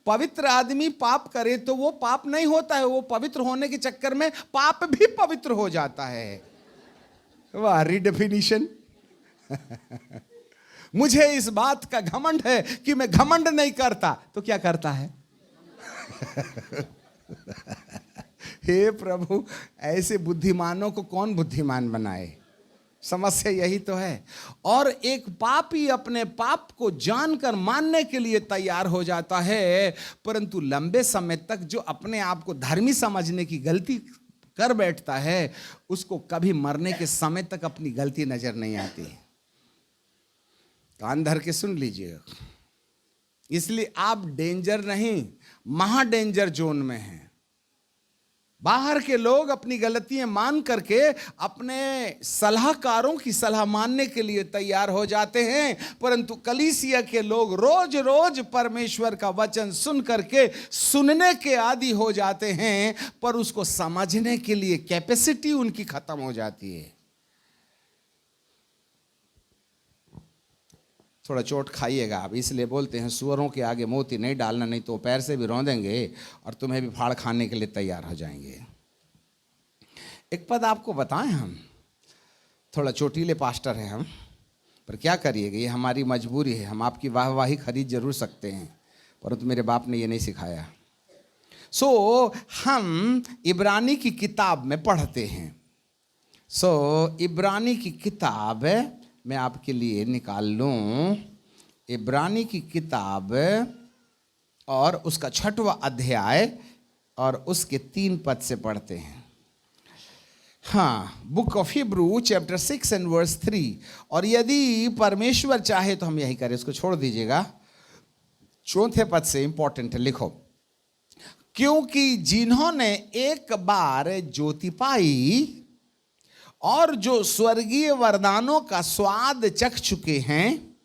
पवित्र आदमी पाप करे तो वो पाप नहीं होता है, वो पवित्र होने के चक्कर में पाप भी पवित्र हो जाता है। वाह रिडेफिनिशन। मुझे इस बात का घमंड है कि मैं घमंड नहीं करता, तो क्या करता है? हे प्रभु, ऐसे बुद्धिमानों को कौन बुद्धिमान बनाए? समस्या यही तो है। और एक पापी अपने पाप को जानकर मानने के लिए तैयार हो जाता है, परंतु लंबे समय तक जो अपने आप को धर्मी समझने की गलती कर बैठता है, उसको कभी मरने के समय तक अपनी गलती नजर नहीं आती। कान धर के सुन लीजिएगा। इसलिए आप डेंजर नहीं, महा डेंजर जोन में हैं। बाहर के लोग अपनी गलतियां मान करके अपने सलाहकारों की सलाह मानने के लिए तैयार हो जाते हैं, परंतु कलीसिया के लोग रोज रोज परमेश्वर का वचन सुन करके सुनने के आदी हो जाते हैं, पर उसको समझने के लिए कैपेसिटी उनकी खत्म हो जाती है। थोड़ा चोट खाइएगा आप, इसलिए बोलते हैं सुअरों के आगे मोती नहीं डालना, नहीं तो पैर से भी रौंदेंगे और तुम्हें भी फाड़ खाने के लिए तैयार हो जाएंगे। एक पद आपको बताएं, हम थोड़ा चोटीले पास्टर हैं हम, पर क्या करिएगा, ये हमारी मजबूरी है। हम आपकी वाहवाही खरीद जरूर सकते हैं, परंतु मेरे बाप ने ये नहीं सिखाया। हम इब्रानी की किताब में पढ़ते हैं। इब्रानी की किताब मैं आपके लिए निकाल लूं। इब्रानी की किताब और उसका 6वां अध्याय और उसके 3 पद से पढ़ते हैं। हाँ, book of Hebrew chapter 6 and verse 3। और यदि परमेश्वर चाहे तो हम यही करें, इसको छोड़ दीजिएगा। 4 पद से इंपॉर्टेंट है, लिखो, क्योंकि जिन्होंने एक बार ज्योति पाई और जो स्वर्गीय वरदानों का स्वाद चख चुके हैं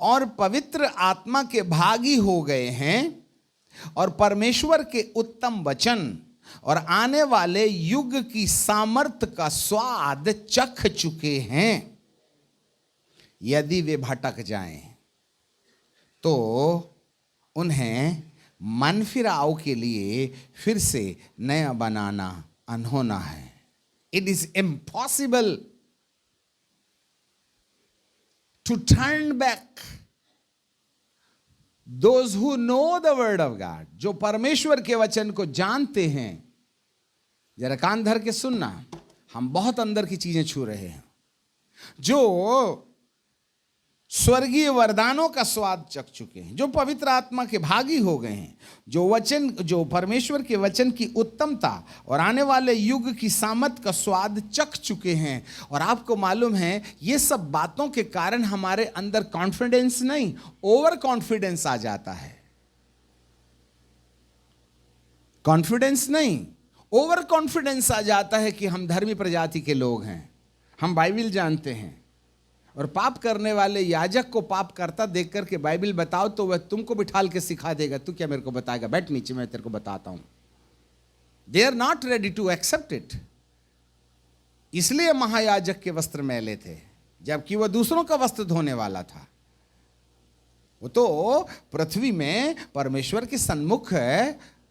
और पवित्र आत्मा के भागी हो गए हैं और परमेश्वर के उत्तम वचन और आने वाले युग की सामर्थ का स्वाद चख चुके हैं। यदि वे भटक जाएं तो उन्हें मन फिराव के लिए फिर से नया बनाना अनहोना है। It is impossible to turn back those who know the word of God. जो परमेश्वर के वचन को जानते हैं, जरा कान धर के सुनना, हम बहुत अंदर की चीजें छू रहे हैं। जो स्वर्गीय वरदानों का स्वाद चख चुके हैं, जो पवित्र आत्मा के भागी हो गए हैं, जो परमेश्वर के वचन की उत्तमता और आने वाले युग की सामर्थ का स्वाद चख चुके हैं। और आपको मालूम है, ये सब बातों के कारण हमारे अंदर कॉन्फिडेंस नहीं, ओवर कॉन्फिडेंस आ जाता है। कॉन्फिडेंस नहीं, ओवर कॉन्फिडेंस आ जाता है कि हम धर्मी प्रजाति के लोग हैं, हम बाइबल जानते हैं। और पाप करने वाले याजक को पाप करता देख करके बाइबल बताओ तो वह तुमको बिठाल के सिखा देगा। तू क्या मेरे को बताएगा, बैठ नीचे, मैं तेरे को बताता हूं। They are not ready to accept it. इसलिए महायाजक के वस्त्र मैले थे, जबकि वह दूसरों का वस्त्र धोने वाला था। वो तो पृथ्वी में परमेश्वर के सन्मुख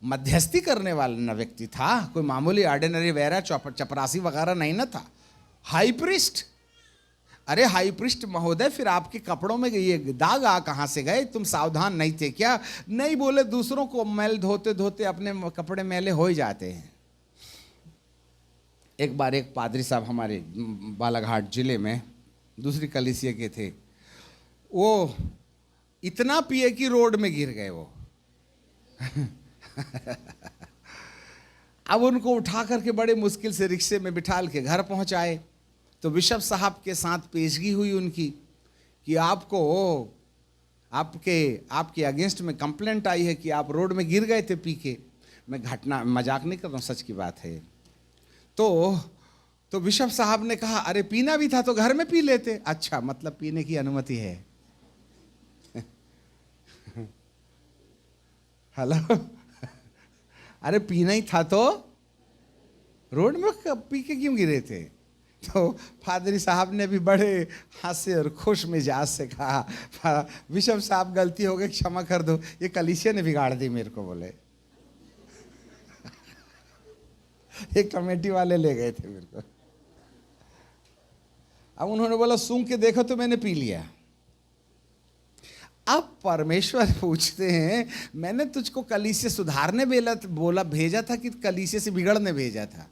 मध्यस्थी करने वाला व्यक्ति था, कोई मामूली ऑर्डिनरी वेरा चपरासी वगैरह नहीं ना था। High priest. अरे हाई प्रीस्ट महोदय, फिर आपके कपड़ों में ये दाग आ कहां से गए? तुम सावधान नहीं थे क्या? नहीं बोले, दूसरों को मैल धोते धोते अपने कपड़े मैले हो ही जाते हैं। एक बार एक पादरी साहब हमारे बालाघाट जिले में दूसरी कलीसिया के थे, वो इतना पिए कि रोड में गिर गए वो। अब उनको उठा करके बड़े मुश्किल से रिक्शे में बिठाल के घर पहुंचाए। तो बिशप साहब के साथ पेशगी हुई उनकी कि आपको आपके अगेंस्ट में कंप्लेंट आई है कि आप रोड में गिर गए थे पी के। मैं घटना मजाक नहीं कर रहा हूँ, सच की बात है। तो बिशप साहब ने कहा, अरे पीना भी था तो घर में पी लेते। अच्छा, मतलब पीने की अनुमति है। हेलो, अरे पीना ही था तो रोड में पी के क्यों गिरे थे? तो पादरी साहब ने भी बड़े हास्य और खुश मिजाज से कहा, बिशप साहब गलती हो गई, क्षमा कर दो, ये कलीसिया ने बिगाड़ दी मेरे को। बोले एक कमेटी वाले ले गए थे मेरे को। अब उन्होंने बोला, सूंघ के देखो तो मैंने पी लिया। अब परमेश्वर पूछते हैं, मैंने तुझको कलीसिया सुधारने बोला भेजा था कि कलीसिया से बिगड़ने भेजा था?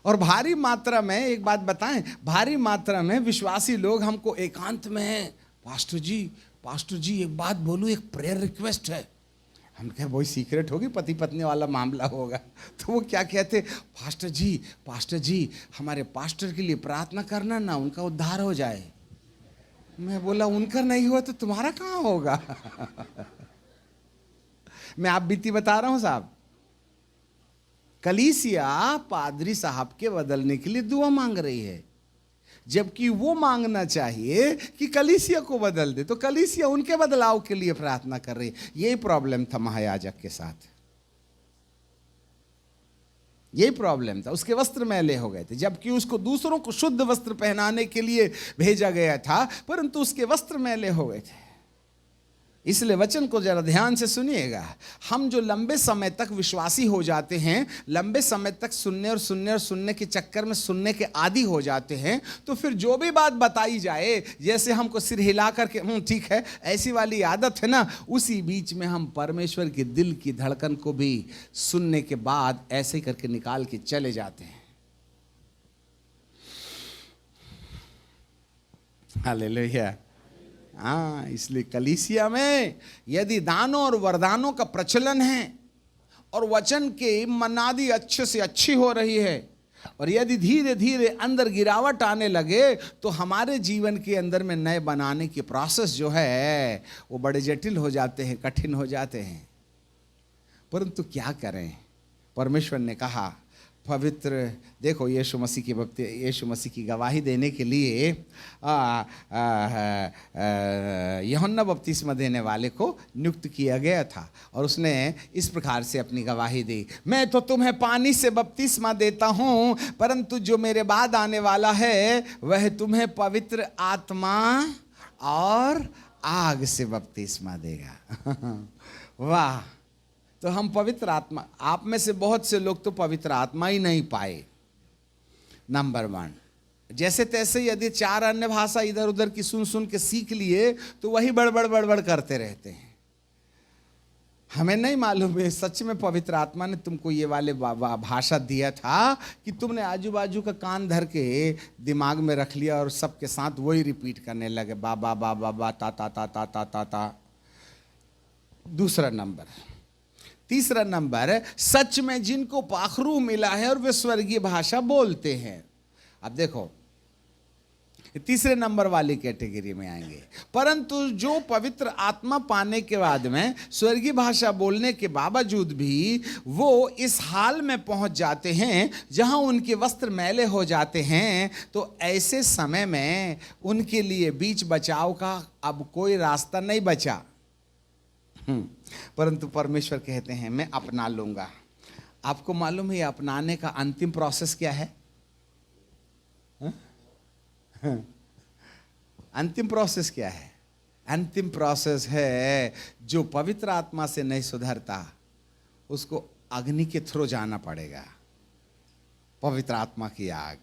और भारी मात्रा में, एक बात बताएं, भारी मात्रा में विश्वासी लोग हमको एकांत में है, पास्टर जी एक बात बोलूं, एक प्रेयर रिक्वेस्ट है। हम कहे वही सीक्रेट होगी, पति पत्नी वाला मामला होगा। तो वो क्या कहते, पास्टर जी हमारे पास्टर के लिए प्रार्थना करना ना, उनका उद्धार हो जाए। मैं बोला, उनका नहीं हुआ तो तुम्हारा कहाँ होगा? मैं आप बीती बता रहा हूं साहब। कलीसिया पादरी साहब के बदलने के लिए दुआ मांग रही है, जबकि वो मांगना चाहिए कि कलीसिया को बदल दे। तो कलीसिया उनके बदलाव के लिए प्रार्थना कर रही है। यही प्रॉब्लम था महायाजक के साथ, यही प्रॉब्लम था। उसके वस्त्र मैले हो गए थे, जबकि उसको दूसरों को शुद्ध वस्त्र पहनाने के लिए भेजा गया था, परंतु उसके वस्त्र मैले हो गए थे। इसलिए वचन को जरा ध्यान से सुनिएगा। हम जो लंबे समय तक विश्वासी हो जाते हैं, लंबे समय तक सुनने के चक्कर में सुनने के आदी हो जाते हैं, तो फिर जो भी बात बताई जाए, जैसे हमको सिर हिला करके ठीक है, ऐसी वाली आदत है ना, उसी बीच में हम परमेश्वर के दिल की धड़कन को भी सुनने के बाद ऐसे करके निकाल के चले जाते हैं। हालेलुया। हाँ, इसलिए कलीसिया में यदि दानों और वरदानों का प्रचलन है और वचन के मनादी अच्छे से अच्छी हो रही है, और यदि धीरे धीरे अंदर गिरावट आने लगे, तो हमारे जीवन के अंदर में नए बनाने की प्रोसेस जो है वो बड़े जटिल हो जाते हैं, कठिन हो जाते हैं। परंतु क्या करें, परमेश्वर ने कहा पवित्र, देखो यीशु मसीह की गवाही देने के लिए यूहन्ना बपतिस्मा देने वाले को नियुक्त किया गया था, और उसने इस प्रकार से अपनी गवाही दी, मैं तो तुम्हें पानी से बपतिस्मा देता हूँ, परंतु जो मेरे बाद आने वाला है वह तुम्हें पवित्र आत्मा और आग से बपतिस्मा देगा। वाह! तो हम पवित्र आत्मा, आप में से बहुत से लोग तो पवित्र आत्मा ही नहीं पाए। नंबर 1, जैसे तैसे यदि 4 अन्य भाषा इधर उधर की सुन सुन के सीख लिए तो वही बड़बड़ करते रहते हैं। हमें नहीं मालूम है सच में पवित्र आत्मा ने तुमको ये वाले भाषा दिया था कि तुमने आजू बाजू का कान धर के दिमाग में रख लिया और सबके साथ वही रिपीट करने लगे, बाबा बाबा बा ता ता ता ता ता ता ता। दूसरा नंबर। तीसरा नंबर, सच में जिनको पाखरू मिला है और वे स्वर्गीय भाषा बोलते हैं। अब देखो, तीसरे नंबर वाली कैटेगरी में आएंगे। परंतु जो पवित्र आत्मा पाने के बाद में स्वर्गीय भाषा बोलने के बावजूद भी वो इस हाल में पहुंच जाते हैं जहां उनके वस्त्र मैले हो जाते हैं, तो ऐसे समय में उनके लिए बीच बचाव का अब कोई रास्ता नहीं बचा। परंतु परमेश्वर कहते हैं मैं अपना लूंगा। आपको मालूम है अपनाने का अंतिम प्रोसेस क्या है? अंतिम प्रोसेस क्या है? अंतिम प्रोसेस है जो पवित्र आत्मा से नहीं सुधरता उसको अग्नि के थ्रू जाना पड़ेगा, पवित्र आत्मा की आग।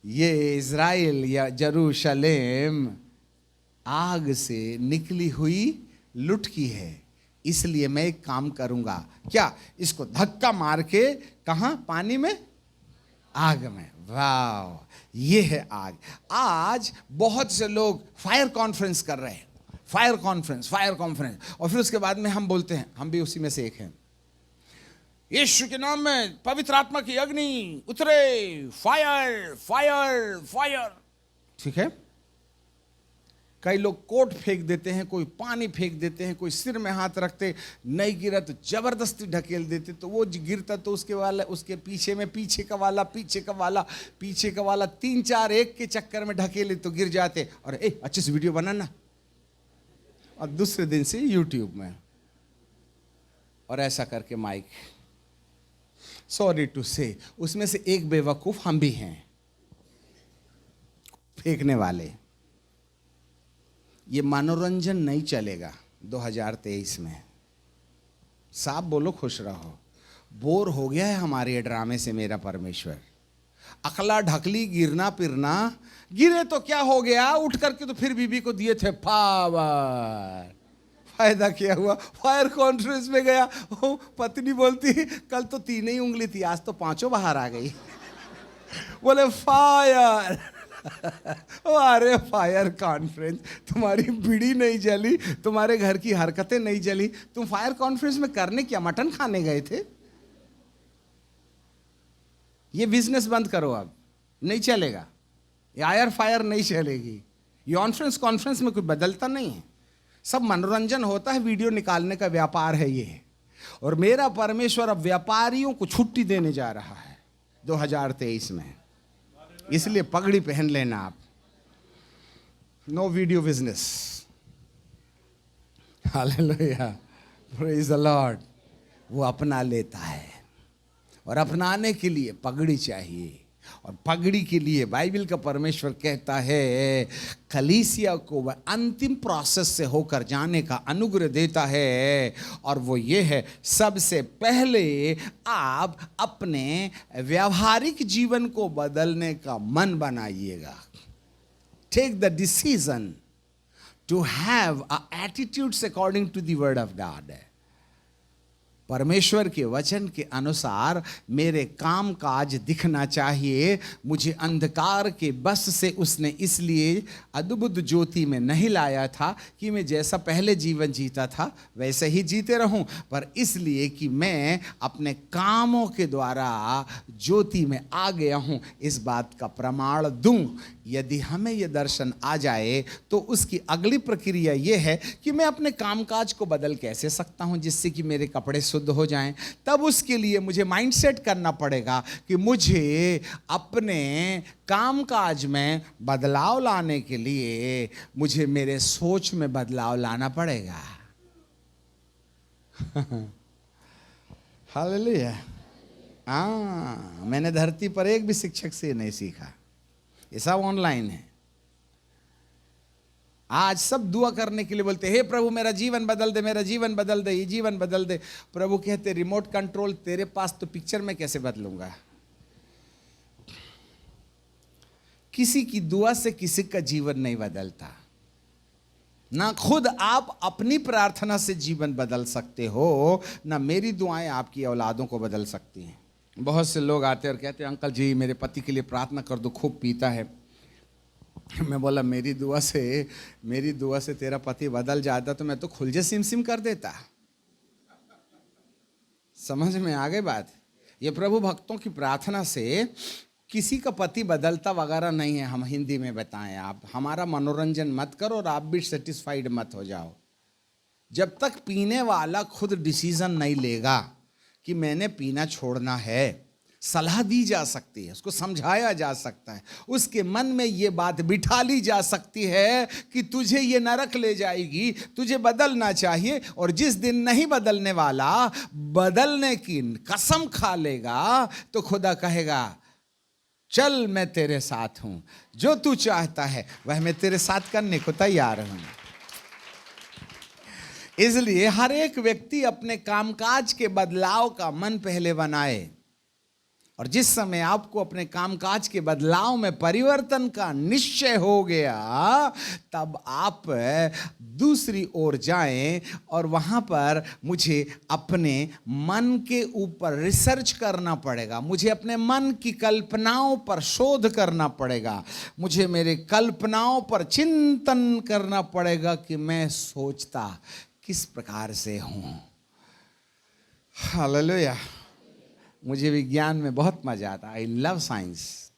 ये इज़राइल या यरूशलेम आग से निकली हुई लुटकी है, इसलिए मैं एक काम करूंगा, क्या इसको धक्का मार के कहां? पानी में, आग में। वाह, ये है आग। आज बहुत से लोग फायर कॉन्फ्रेंस कर रहे हैं, फायर कॉन्फ्रेंस, और फिर उसके बाद में हम बोलते हैं, हम भी उसी में से एक हैं, यीशु के नाम में पवित्र आत्मा की अग्नि उतरे, फायर फायर फायर। ठीक है, कई लोग कोट फेंक देते हैं, कोई पानी फेंक देते हैं, कोई सिर में हाथ रखते, नहीं गिरा तो जबरदस्ती ढकेल देते, तो वो गिरता तो उसके पीछे में पीछे का वाला 3-4 एक के चक्कर में ढकेले तो गिर जाते, और अच्छे से वीडियो बनाना, और दूसरे दिन से यूट्यूब में, और ऐसा करके माइक। सॉरी टू से उसमें से एक बेवकूफ हम भी हैं, फेंकने वाले। ये मनोरंजन नहीं चलेगा 2023 में। साफ बोलो, खुश रहो। बोर हो गया है हमारे ये ड्रामे से मेरा परमेश्वर। अकला ढकली, गिरना फिरना, गिरे तो क्या हो गया, उठ करके तो फिर बीबी को दिए थे पावर, फायदा क्या हुआ? फायर कॉन्फ्रेंस में गया, पत्नी बोलती कल तो 3 ही उंगली थी, आज तो 5 बाहर आ गई। बोले फायर। अरे फायर कॉन्फ्रेंस, तुम्हारी बीड़ी नहीं जली, तुम्हारे घर की हरकतें नहीं जली, तुम फायर कॉन्फ्रेंस में करने क्या, मटन खाने गए थे? ये बिजनेस बंद करो, अब नहीं चलेगा, आयर फायर नहीं चलेगी। कॉन्फ्रेंस में कोई बदलता नहीं है, सब मनोरंजन होता है, वीडियो निकालने का व्यापार है ये। और मेरा परमेश्वर अब व्यापारियों को छुट्टी देने जा रहा है 2023 में, इसलिए पगड़ी पहन लेना आप। No video business. Hallelujah, praise the Lord. वो अपना लेता है, और अपनाने के लिए पगड़ी चाहिए, और पगड़ी के लिए बाइबल का परमेश्वर कहता है कलीसिया को वह अंतिम प्रोसेस से होकर जाने का अनुग्रह देता है, और वो ये है, सबसे पहले आप अपने व्यावहारिक जीवन को बदलने का मन बनाइएगा। Take the decision to have a attitudes according to the word of God. परमेश्वर के वचन के अनुसार मेरे काम काज दिखना चाहिए। मुझे अंधकार के बस से उसने इसलिए अद्भुत ज्योति में नहीं लाया था कि मैं जैसा पहले जीवन जीता था वैसे ही जीते रहूं, पर इसलिए कि मैं अपने कामों के द्वारा ज्योति में आ गया हूं, इस बात का प्रमाण दूं। यदि हमें यह दर्शन आ जाए तो उसकी अगली प्रक्रिया यह है कि मैं अपने कामकाज को बदल कैसे सकता हूं जिससे कि मेरे कपड़े शुद्ध हो जाएं, तब उसके लिए मुझे माइंडसेट करना पड़ेगा कि मुझे अपने कामकाज में बदलाव लाने के लिए मुझे मेरे सोच में बदलाव लाना पड़ेगा। हालेलुया। हाँ, मैंने धरती पर एक भी शिक्षक से नहीं सीखा, ये सब ऑनलाइन है। आज सब दुआ करने के लिए बोलते, हे प्रभु मेरा जीवन बदल दे, मेरा जीवन बदल दे, ये जीवन बदल दे। प्रभु कहते, रिमोट कंट्रोल तेरे पास तो पिक्चर में कैसे बदलूंगा। किसी की दुआ से किसी का जीवन नहीं बदलता, ना खुद आप अपनी प्रार्थना से जीवन बदल सकते हो, ना मेरी दुआएं आपकी औलादों को बदल सकती हैं। बहुत से लोग आते हैं और कहते हैं, अंकल जी मेरे पति के लिए प्रार्थना कर दो, खूब पीता है। मैं बोला, मेरी दुआ से तेरा पति बदल जाता तो मैं तो खुलजे सिम सिम कर देता। समझ में आ गई बात। ये प्रभु भक्तों की प्रार्थना से किसी का पति बदलता वगैरह नहीं है। हम हिंदी में बताएं, आप हमारा मनोरंजन मत करो और आप भी सेटिस्फाइड मत हो जाओ। जब तक पीने वाला खुद डिसीजन नहीं लेगा कि मैंने पीना छोड़ना है, सलाह दी जा सकती है, उसको समझाया जा सकता है, उसके मन में ये बात बिठा ली जा सकती है कि तुझे ये नरक ले जाएगी, तुझे बदलना चाहिए। और जिस दिन नहीं बदलने वाला बदलने की कसम खा लेगा तो खुदा कहेगा, चल मैं तेरे साथ हूं, जो तू चाहता है वह मैं तेरे साथ करने को तैयार हूं। इसलिए हर एक व्यक्ति अपने कामकाज के बदलाव का मन पहले बनाए, और जिस समय आपको अपने कामकाज के बदलाव में परिवर्तन का निश्चय हो गया, तब आप दूसरी ओर जाएं और वहां पर मुझे अपने मन के ऊपर रिसर्च करना पड़ेगा, मुझे अपने मन की कल्पनाओं पर शोध करना पड़ेगा, मुझे मेरे कल्पनाओं पर चिंतन करना पड़ेगा कि मैं सोचता किस प्रकार से हूं। हालेलुया। मुझे विज्ञान में बहुत मजा आता, आई लव साइंस।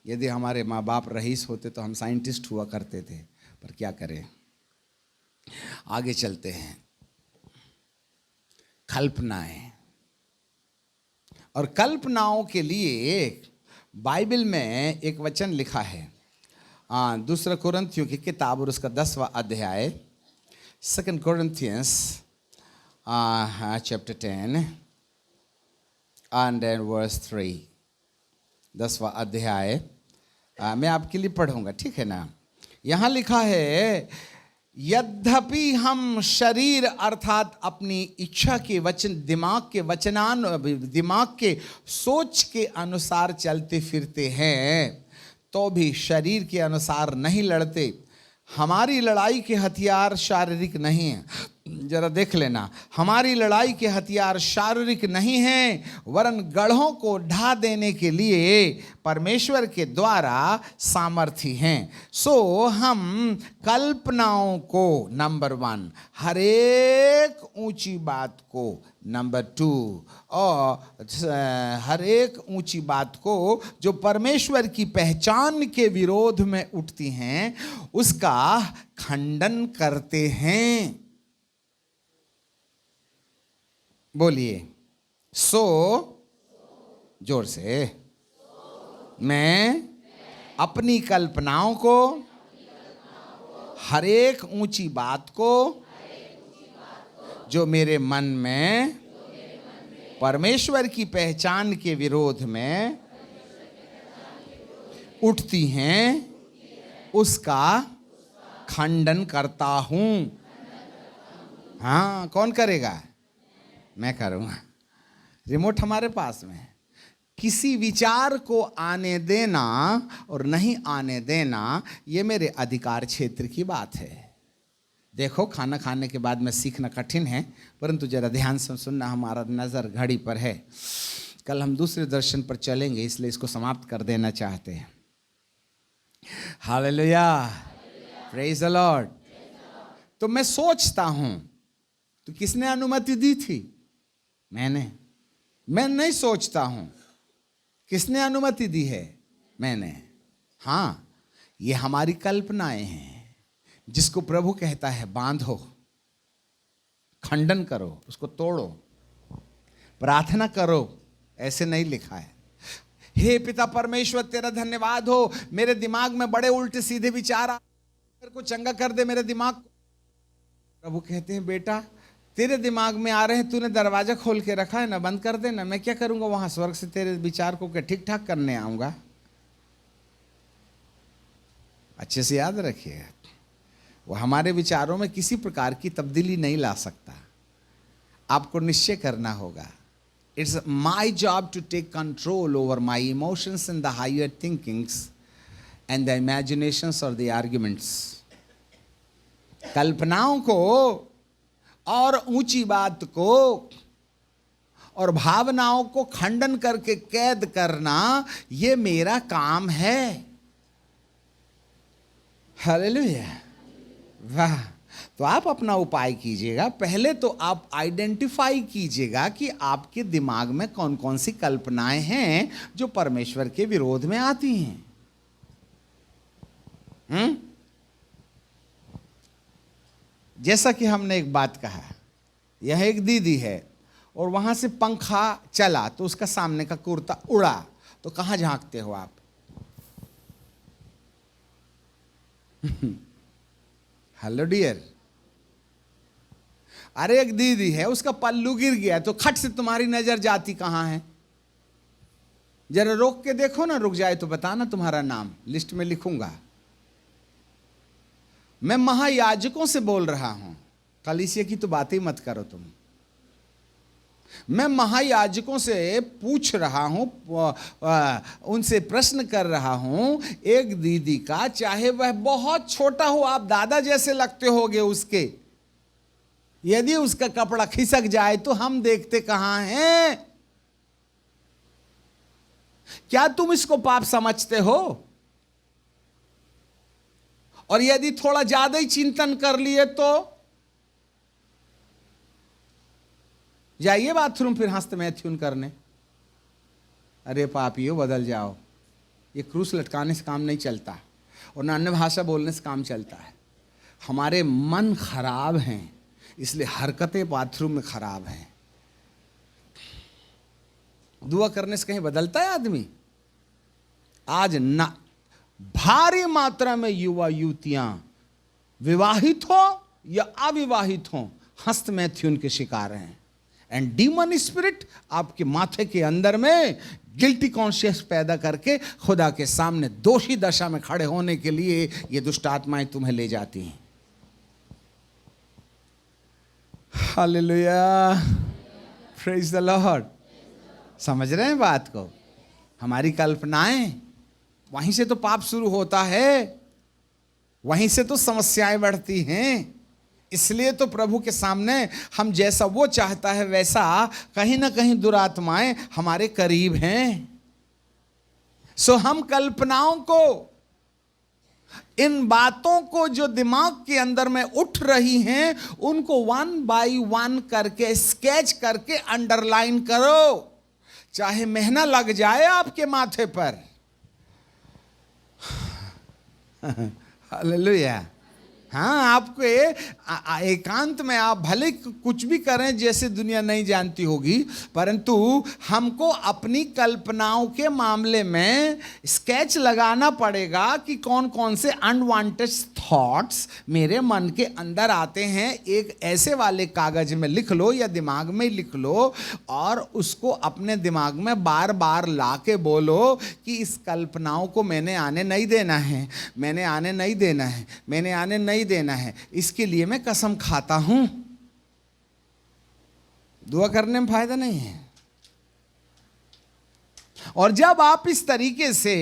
यदि हमारे माँ बाप रईस होते तो हम साइंटिस्ट हुआ करते थे, पर क्या करें। आगे चलते हैं। कल्पनाएं, और कल्पनाओं के लिए बाइबल में एक वचन लिखा है, दूसरा कुरिन्थियों की किताब और उसका 10वां अध्याय, 2 Corinthians chapter 10 and then verse 3, 10वां अध्याय। मैं आपके लिए पढ़ूंगा, ठीक है ना। यहाँ लिखा है, यद्यपि हम शरीर अर्थात अपनी इच्छा के वचन, दिमाग के सोच के अनुसार चलते फिरते हैं, तो भी शरीर के अनुसार नहीं लड़ते। हमारी लड़ाई के हथियार शारीरिक नहीं है। जरा देख लेना, हमारी लड़ाई के हथियार शारीरिक नहीं हैं, वरन गढ़ों को ढा देने के लिए परमेश्वर के द्वारा सामर्थी हैं। सो हम कल्पनाओं को, नंबर 1, हर एक ऊंची बात को, नंबर 2, और हर एक ऊंची बात को जो परमेश्वर की पहचान के विरोध में उठती हैं, उसका खंडन करते हैं। बोलिए, सो जोर से, मैं अपनी कल्पनाओं को, हर एक ऊंची बात को जो मेरे मन में परमेश्वर की पहचान के विरोध में उठती हैं, उसका खंडन करता हूं। हाँ, कौन करेगा? मैं करूँगा। रिमोट हमारे पास में है। किसी विचार को आने देना और नहीं आने देना, ये मेरे अधिकार क्षेत्र की बात है। देखो, खाना खाने के बाद में सीखना कठिन है, परंतु जरा ध्यान से सुनना। हमारा नज़र घड़ी पर है, कल हम दूसरे दर्शन पर चलेंगे, इसलिए इसको समाप्त कर देना चाहते हैं। Hallelujah, praise the Lord. तो मैं सोचता हूँ, तो किसने अनुमति दी थी? मैं नहीं सोचता हूं, किसने अनुमति दी है? मैंने। हाँ, ये हमारी कल्पनाएं हैं, जिसको प्रभु कहता है बांधो, खंडन करो, उसको तोड़ो, प्रार्थना करो, ऐसे नहीं लिखा है। हे पिता परमेश्वर तेरा धन्यवाद हो, मेरे दिमाग में बड़े उल्टे सीधे विचार आ, मेरे को चंगा कर दे मेरे दिमाग को। प्रभु कहते हैं बेटा तेरे दिमाग में आ रहे हैं, तूने दरवाजा खोल के रखा है ना, बंद कर दे ना, मैं क्या करूंगा वहां, स्वर्ग से तेरे विचार को क्या ठीक ठाक करने आऊंगा। अच्छे से याद रखिए, वो हमारे विचारों में किसी प्रकार की तब्दीली नहीं ला सकता। आपको निश्चय करना होगा। It's my job to take control over my emotions and the higher thinkings and the imaginations और द आर्ग्यूमेंट्स। कल्पनाओं को और ऊंची बात को और भावनाओं को खंडन करके कैद करना, यह मेरा काम है। हालेलुया, वाह। तो आप अपना उपाय कीजिएगा। पहले तो आप आइडेंटिफाई कीजिएगा कि आपके दिमाग में कौन कौन सी कल्पनाएं हैं जो परमेश्वर के विरोध में आती हैं। जैसा कि हमने एक बात कहा, यह एक दीदी है और वहां से पंखा चला तो उसका सामने का कुर्ता उड़ा, तो कहां झांकते हो आप? Hello dear. अरे एक दीदी है, उसका पल्लू गिर गया तो खट से तुम्हारी नजर जाती कहां है? जरा रोक के देखो ना, रुक जाए तो बताना, तुम्हारा नाम लिस्ट में लिखूंगा। मैं महायाजकों से बोल रहा हूं, कलीसिया की तो बात ही मत करो तुम। मैं महायाजकों से पूछ रहा हूं, उनसे प्रश्न कर रहा हूं, एक दीदी का, चाहे वह बहुत छोटा हो, आप दादा जैसे लगते होगे उसके, यदि उसका कपड़ा खिसक जाए तो हम देखते कहां हैं? क्या तुम इसको पाप समझते हो? और यदि थोड़ा ज्यादा ही चिंतन कर लिए तो जाइए बाथरूम फिर हस्त मैथ्यून करने। अरे पापियों बदल जाओ, ये क्रूस लटकाने से काम नहीं चलता और ना अन्य भाषा बोलने से काम चलता है। हमारे मन खराब हैं, इसलिए हरकतें बाथरूम में खराब हैं। दुआ करने से कहीं बदलता है आदमी? आज ना भारी मात्रा में युवा युवतियां विवाहित हो या अविवाहित हो, हस्त मैथ्यून के शिकार हैं। एंड डीमन स्पिरिट आपके माथे के अंदर में गिल्टी कॉन्शियस पैदा करके खुदा के सामने दोषी दशा में खड़े होने के लिए ये दुष्ट आत्माएं तुम्हें ले जाती हैं। Hallelujah, praise the Lord. समझ रहे हैं बात को? हमारी कल्पनाएं, वहीं से तो पाप शुरू होता है, वहीं से तो समस्याएं बढ़ती हैं। इसलिए तो प्रभु के सामने हम जैसा वो चाहता है वैसा कहीं ना कहीं दुरात्माएं हमारे करीब हैं। सो हम कल्पनाओं को, इन बातों को जो दिमाग के अंदर में उठ रही हैं, उनको वन बाय वन करके स्केच करके अंडरलाइन करो, चाहे महीना लग जाए आपके माथे पर। हालेलुया। हाँ, आपको एकांत में आप भले कुछ भी करें जैसे दुनिया नहीं जानती होगी, परंतु हमको अपनी कल्पनाओं के मामले में स्केच लगाना पड़ेगा कि कौन कौन से अनवांटेड थॉट्स मेरे मन के अंदर आते हैं। एक ऐसे वाले कागज में लिख लो या दिमाग में लिख लो और उसको अपने दिमाग में बार बार ला के बोलो कि इस कल्पनाओं को मैंने आने नहीं देना है, मैंने आने नहीं देना है, मैंने आने नहीं देना है, इसके लिए मैं कसम खाता हूं। दुआ करने में फायदा नहीं है। और जब आप इस तरीके से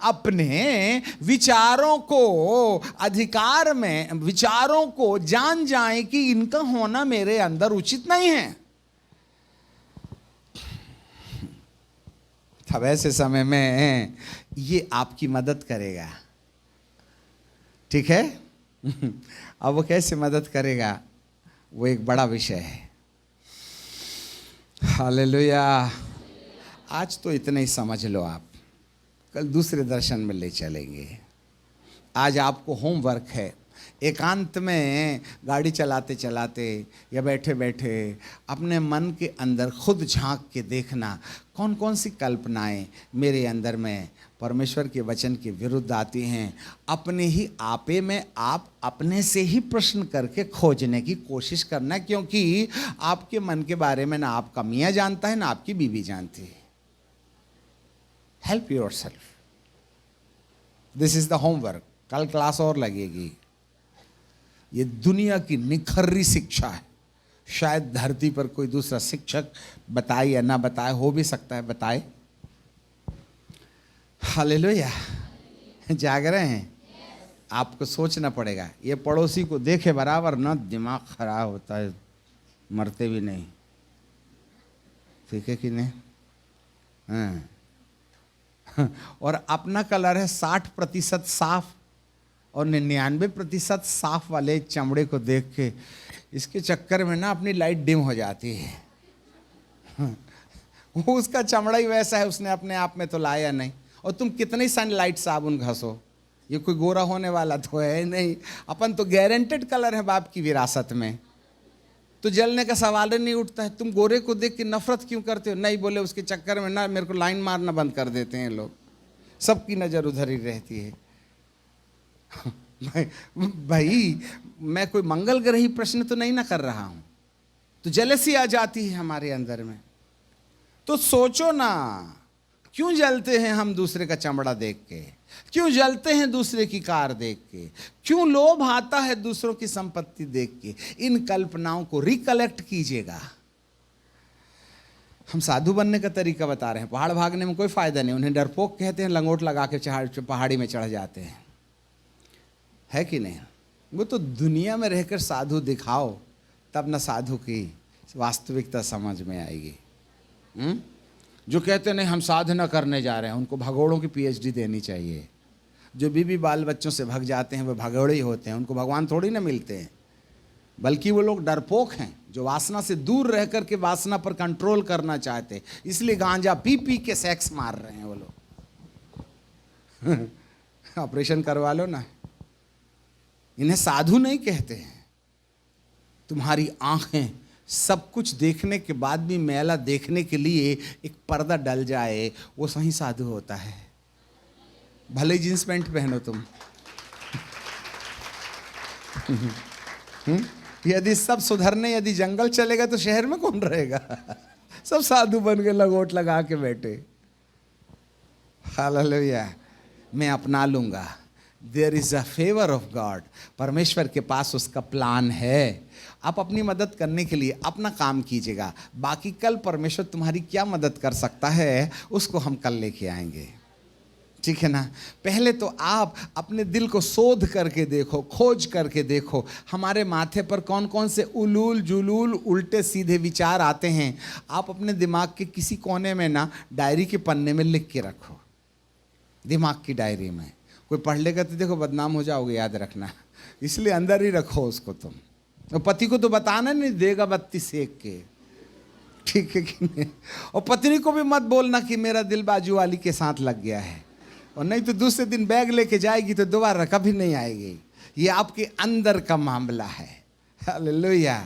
अपने विचारों को अधिकार में, विचारों को जान जाएं कि इनका होना मेरे अंदर उचित नहीं है, तब ऐसे समय में ये आपकी मदद करेगा। ठीक है? अब वो कैसे मदद करेगा, वो एक बड़ा विषय है। हालेलुया। आज तो इतना ही समझ लो आप, कल दूसरे दर्शन में ले चलेंगे। आज आपको होमवर्क है, एकांत में गाड़ी चलाते चलाते या बैठे बैठे अपने मन के अंदर खुद झांक के देखना, कौन कौन सी कल्पनाएं मेरे अंदर में परमेश्वर के वचन के विरुद्ध आती हैं। अपने ही आपे में आप अपने से ही प्रश्न करके खोजने की कोशिश करना, क्योंकि आपके मन के बारे में ना आपका मियाँ जानता है ना आपकी बीवी जानती है। Help yourself, this is the homework. कल क्लास और लगेगी। ये दुनिया की निखर्री शिक्षा है। शायद धरती पर कोई दूसरा शिक्षक बताए या ना बताए, हो भी सकता है बताए। हालेलुया, जाग रहे हैं? आपको सोचना पड़ेगा। ये पड़ोसी को देखे बराबर ना दिमाग खराब होता है, मरते भी नहीं। ठीक है कि नहीं? हाँ। और अपना कलर है 60% साफ और 99% साफ वाले चमड़े को देख के इसके चक्कर में ना अपनी लाइट डिम हो जाती है। वो उसका चमड़ा ही वैसा है, उसने अपने आप में तो लाया नहीं। और तुम कितने सनलाइट साबुन घसो, ये कोई गोरा होने वाला तो है नहीं। अपन तो गारंटेड कलर है बाप की विरासत में, तो जलने का सवाल ही नहीं उठता है। तुम गोरे को देख के नफरत क्यों करते हो? नहीं बोले उसके चक्कर में ना मेरे को लाइन मारना बंद कर देते हैं लोग। सबकी नज़र उधर ही रहती है। भाई मैं कोई मंगल ग्रही प्रश्न तो नहीं ना कर रहा हूं, तो जेलसी आ जाती है हमारे अंदर में। तो सोचो ना, क्यों जलते हैं हम दूसरे का चमड़ा देख के? क्यों जलते हैं दूसरे की कार देख के? क्यों लोभ आता है दूसरों की संपत्ति देख के? इन कल्पनाओं को रिकलेक्ट कीजिएगा। हम साधु बनने का तरीका बता रहे हैं। पहाड़ भागने में कोई फायदा नहीं। उन्हें डरपोक कहते हैं, लंगोट लगा के पहाड़ी में चढ़ जाते हैं, है कि नहीं? वो तो दुनिया में रहकर साधु दिखाओ, तब ना साधु की वास्तविकता समझ में आएगी। जो कहते नहीं हम साधना करने जा रहे हैं, उनको भगोड़ों की पीएचडी देनी चाहिए। जो बीवी बाल बच्चों से भग जाते हैं वो भगोड़े ही होते हैं, उनको भगवान थोड़ी ना मिलते हैं। बल्कि वो लोग डरपोक हैं जो वासना से दूर रह कर के वासना पर कंट्रोल करना चाहते, इसलिए गांजा पी पी के सेक्स मार रहे हैं वो लोग। ऑपरेशन करवा लो ना। इन्हें साधु नहीं कहते हैं। तुम्हारी आंखें सब कुछ देखने के बाद भी मैला देखने के लिए एक पर्दा डल जाए, वो सही साधु होता है। भले जींस पैंट पहनो तुम। यदि सब सुधरने यदि जंगल चलेगा तो शहर में कौन रहेगा? सब साधु बन के लगोट लगा के बैठे। हालेलुया। मैं अपना लूंगा। There is a favour of God. परमेश्वर के पास उसका प्लान है। आप अपनी मदद करने के लिए अपना काम कीजिएगा, बाकी कल परमेश्वर तुम्हारी क्या मदद कर सकता है उसको हम कल लेके आएंगे। ठीक है ना? पहले तो आप अपने दिल को शोध करके देखो, खोज करके देखो, हमारे माथे पर कौन कौन से उलूल जुलूल उल्टे सीधे विचार आते हैं। आप अपने दिमाग के किसी कोने में ना डायरी के पन्ने में लिख के रखो, दिमाग की डायरी में। कोई पढ़ लेगा तो देखो बदनाम हो जाओगे, याद रखना। इसलिए अंदर ही रखो उसको तुम। और पति को तो बताना नहीं, देगा बत्ती सेक के। ठीक है कि नहीं? और पत्नी को भी मत बोलना कि मेरा दिल बाजू वाली के साथ लग गया है, और नहीं तो दूसरे दिन बैग लेके जाएगी तो दोबारा कभी नहीं आएगी। ये आपके अंदर का मामला है। हालेलुया।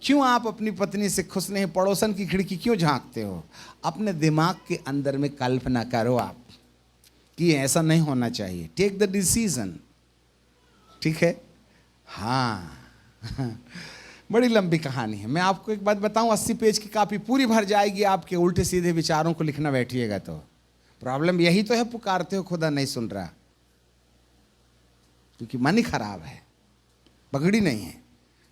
क्यों आप अपनी पत्नी से खुश नहीं? पड़ोसन की खिड़की क्यों झांकते हो? अपने दिमाग के अंदर में कल्पना करो आप कि ऐसा नहीं होना चाहिए। Take the decision. ठीक है? हाँ। बड़ी लंबी कहानी है। मैं आपको एक बात बताऊं, 80 पेज की कॉपी पूरी भर जाएगी आपके उल्टे सीधे विचारों को लिखना बैठिएगा तो। प्रॉब्लम यही तो है, पुकारते हो खुदा नहीं सुन रहा, क्योंकि मन ही खराब है, पगड़ी नहीं है,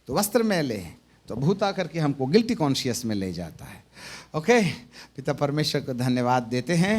तो वस्त्र मैले हैं, तो भूत आकर के हमको गिल्टी कॉन्शियस में ले जाता है। ओके, पिता परमेश्वर को धन्यवाद देते हैं।